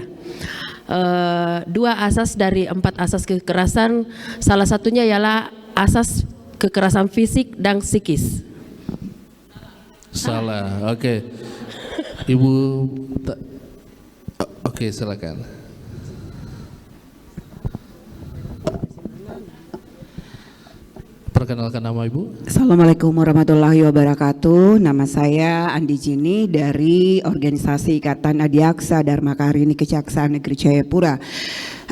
2 asas dari 4 asas kekerasan, salah satunya ialah asas kekerasan fisik dan psikis. Salah, oke. Ibu, oke, silakan. Perkenalkan nama Ibu. Assalamualaikum warahmatullahi wabarakatuh. Nama saya Andi Jini dari organisasi Ikatan Adiaksa Dharma Karini Kejaksaan Negeri Jayapura.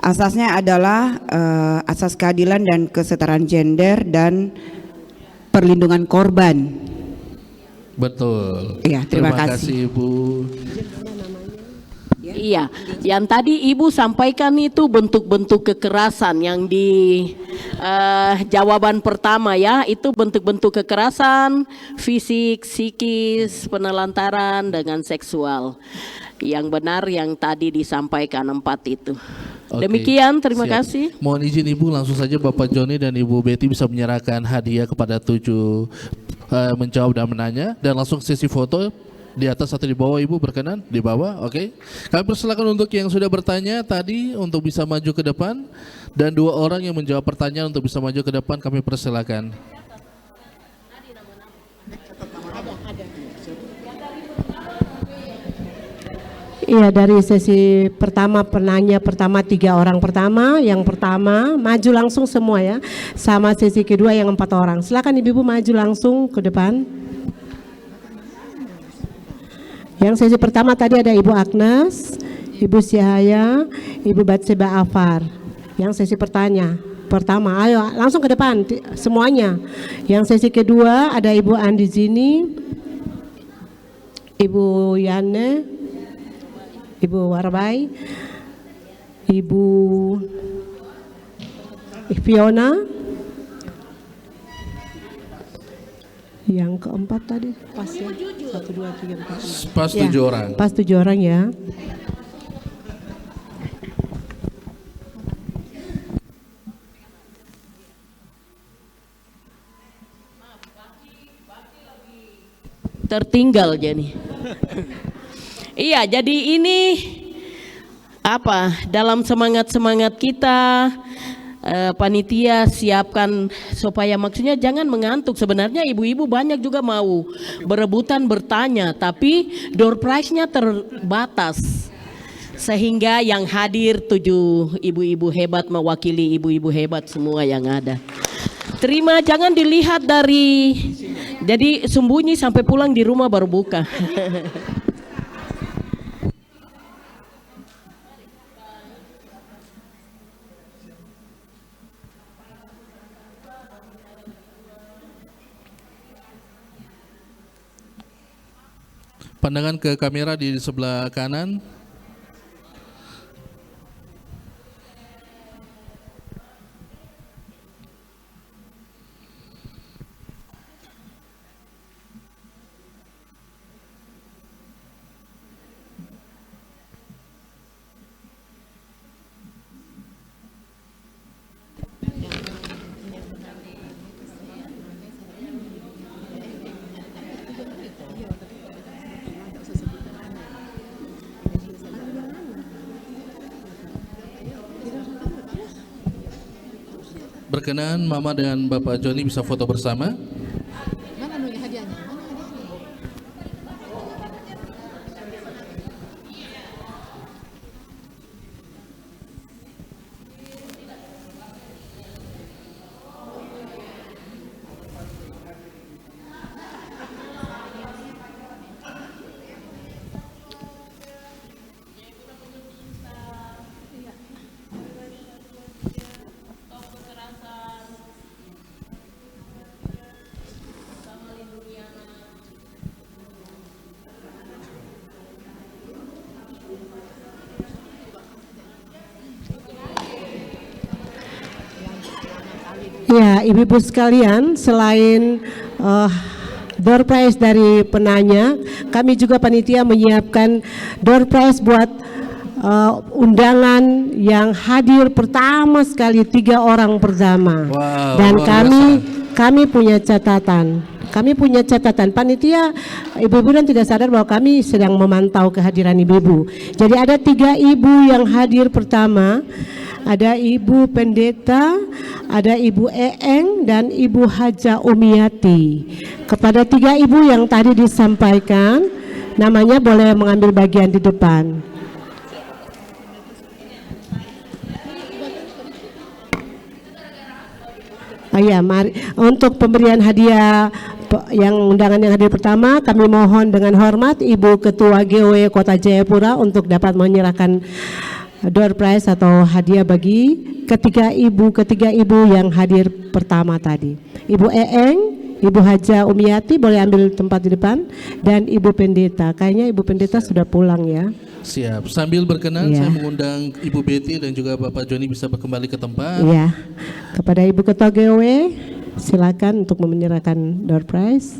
Asasnya adalah asas keadilan dan kesetaraan gender dan perlindungan korban. Betul. Iya, terima kasih Ibu. Iya, yang tadi Ibu sampaikan itu bentuk-bentuk kekerasan yang di jawaban pertama ya, itu bentuk-bentuk kekerasan fisik, psikis, penelantaran dengan seksual. Yang benar yang tadi disampaikan 4 itu. Oke, Demikian, terima siap. kasih. Mohon izin Ibu, langsung saja Bapak Joni dan Ibu Betty bisa menyerahkan hadiah kepada 7 menjawab dan menanya, dan langsung sesi foto di atas atau di bawah. Ibu berkenan di bawah, oke. Kami persilakan untuk yang sudah bertanya tadi untuk bisa maju ke depan, dan 2 orang yang menjawab pertanyaan untuk bisa maju ke depan kami persilakan. Iya, dari sesi pertama penanya pertama 3 orang pertama, yang pertama maju langsung semua ya, sama sesi kedua yang 4 orang. Silakan ibu-ibu maju langsung ke depan. Yang sesi pertama tadi ada Ibu Agnes, Ibu Syahaya, Ibu Batseba Afar. Yang sesi pertama, ayo langsung ke depan semuanya. Yang sesi kedua ada Ibu Andi Zini, Ibu Yane, Ibu Warbai, Ibu Fiona. Yang keempat tadi pas ya, 1, 2, 3, 4. Pas 7 orang. Pas 7 orang ya. Tertinggal jadi. Iya, jadi ini apa? Dalam semangat kita panitia siapkan supaya maksudnya jangan mengantuk. Sebenarnya ibu-ibu banyak juga mau berebutan bertanya, tapi door prize-nya terbatas. Sehingga yang hadir 7 ibu-ibu hebat mewakili ibu-ibu hebat semua yang ada. Terima, jangan dilihat dari, jadi sembunyi sampai pulang di rumah baru buka. Pandangan ke kamera di sebelah kanan. Berkenan Mama dan Bapak Joni bisa foto bersama. Mana hadiahnya? Ya, ibu-ibu sekalian, selain door prize dari penanya, kami juga panitia menyiapkan door prize buat undangan yang hadir pertama sekali 3 orang pertama. Wow, Dan luar biasa. kami punya catatan. kami punya catatan panitia ibu-ibu dan tidak sadar bahwa kami sedang memantau kehadiran ibu-ibu. Jadi ada 3 ibu yang hadir pertama, ada Ibu Pendeta, ada Ibu Eeng dan Ibu Haja Umiati. Kepada 3 ibu yang tadi disampaikan, namanya boleh mengambil bagian di depan. Oh iya, mari untuk pemberian hadiah yang undangan yang hadir pertama, kami mohon dengan hormat Ibu Ketua GOW Kota Jayapura untuk dapat menyerahkan door prize atau hadiah bagi ketiga ibu yang hadir pertama tadi. Ibu Eeng, Ibu Haja Umiati boleh ambil tempat di depan, dan Ibu Pendeta. Kayaknya Ibu Pendeta sudah pulang ya. Siap. Sambil berkenan, Ya. saya mengundang Ibu Betty dan juga Bapak Joni bisa kembali ke tempat. Iya. Kepada Ibu Ketua GOW, silakan untuk menyerahkan door prize.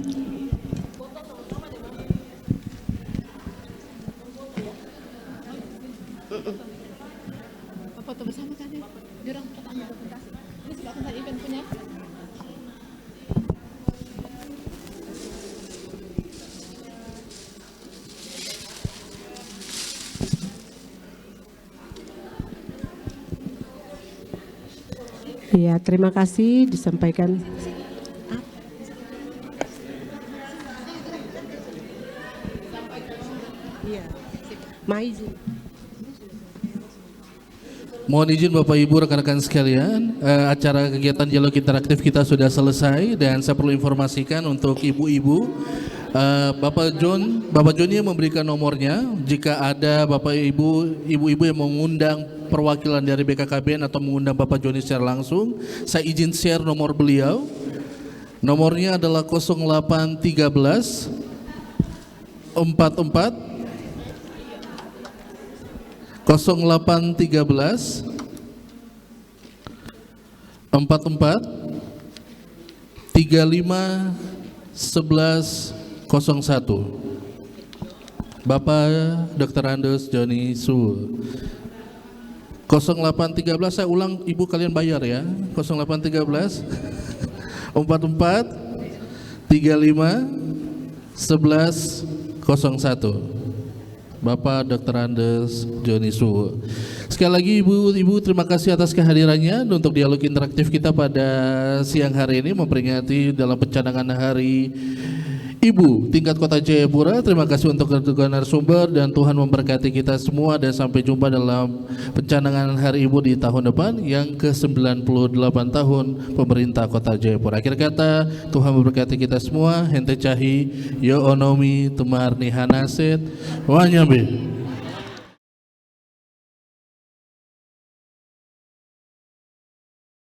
Foto bersama kan ya? Diorang foto ambil dokumentasi. Ini sebelah kan tadi event punya. Iya, terima kasih disampaikan. Iya. Maizin. Mohon izin Bapak Ibu rekan-rekan sekalian, acara kegiatan dialog interaktif kita sudah selesai dan saya perlu informasikan untuk ibu-ibu, Bapak Joni yang memberikan nomornya. Jika ada Bapak ibu-ibu yang mengundang perwakilan dari BKKBN atau mengundang Bapak Joni secara langsung, saya izin share nomor beliau. Nomornya adalah 0813 44 0813 44 35 11 01. Bapak Dr. Andes Joni Su. 0813, saya ulang, ibu kalian bayar ya. 0813 44 35 11 01. Bapak Dr. Andes Joni Su. Sekali lagi ibu terima kasih atas kehadirannya untuk dialog interaktif kita pada siang hari ini memperingati dalam pencanangan Hari Ibu tingkat Kota Jayapura. Terima kasih untuk kedua narasumber dan Tuhan memberkati kita semua dan sampai jumpa dalam pencanangan Hari Ibu di tahun depan yang ke-98 tahun pemerintah Kota Jayapura. Akhir kata, Tuhan memberkati kita semua. Hente cahi yo onomi temar ni hanaset wanyambe.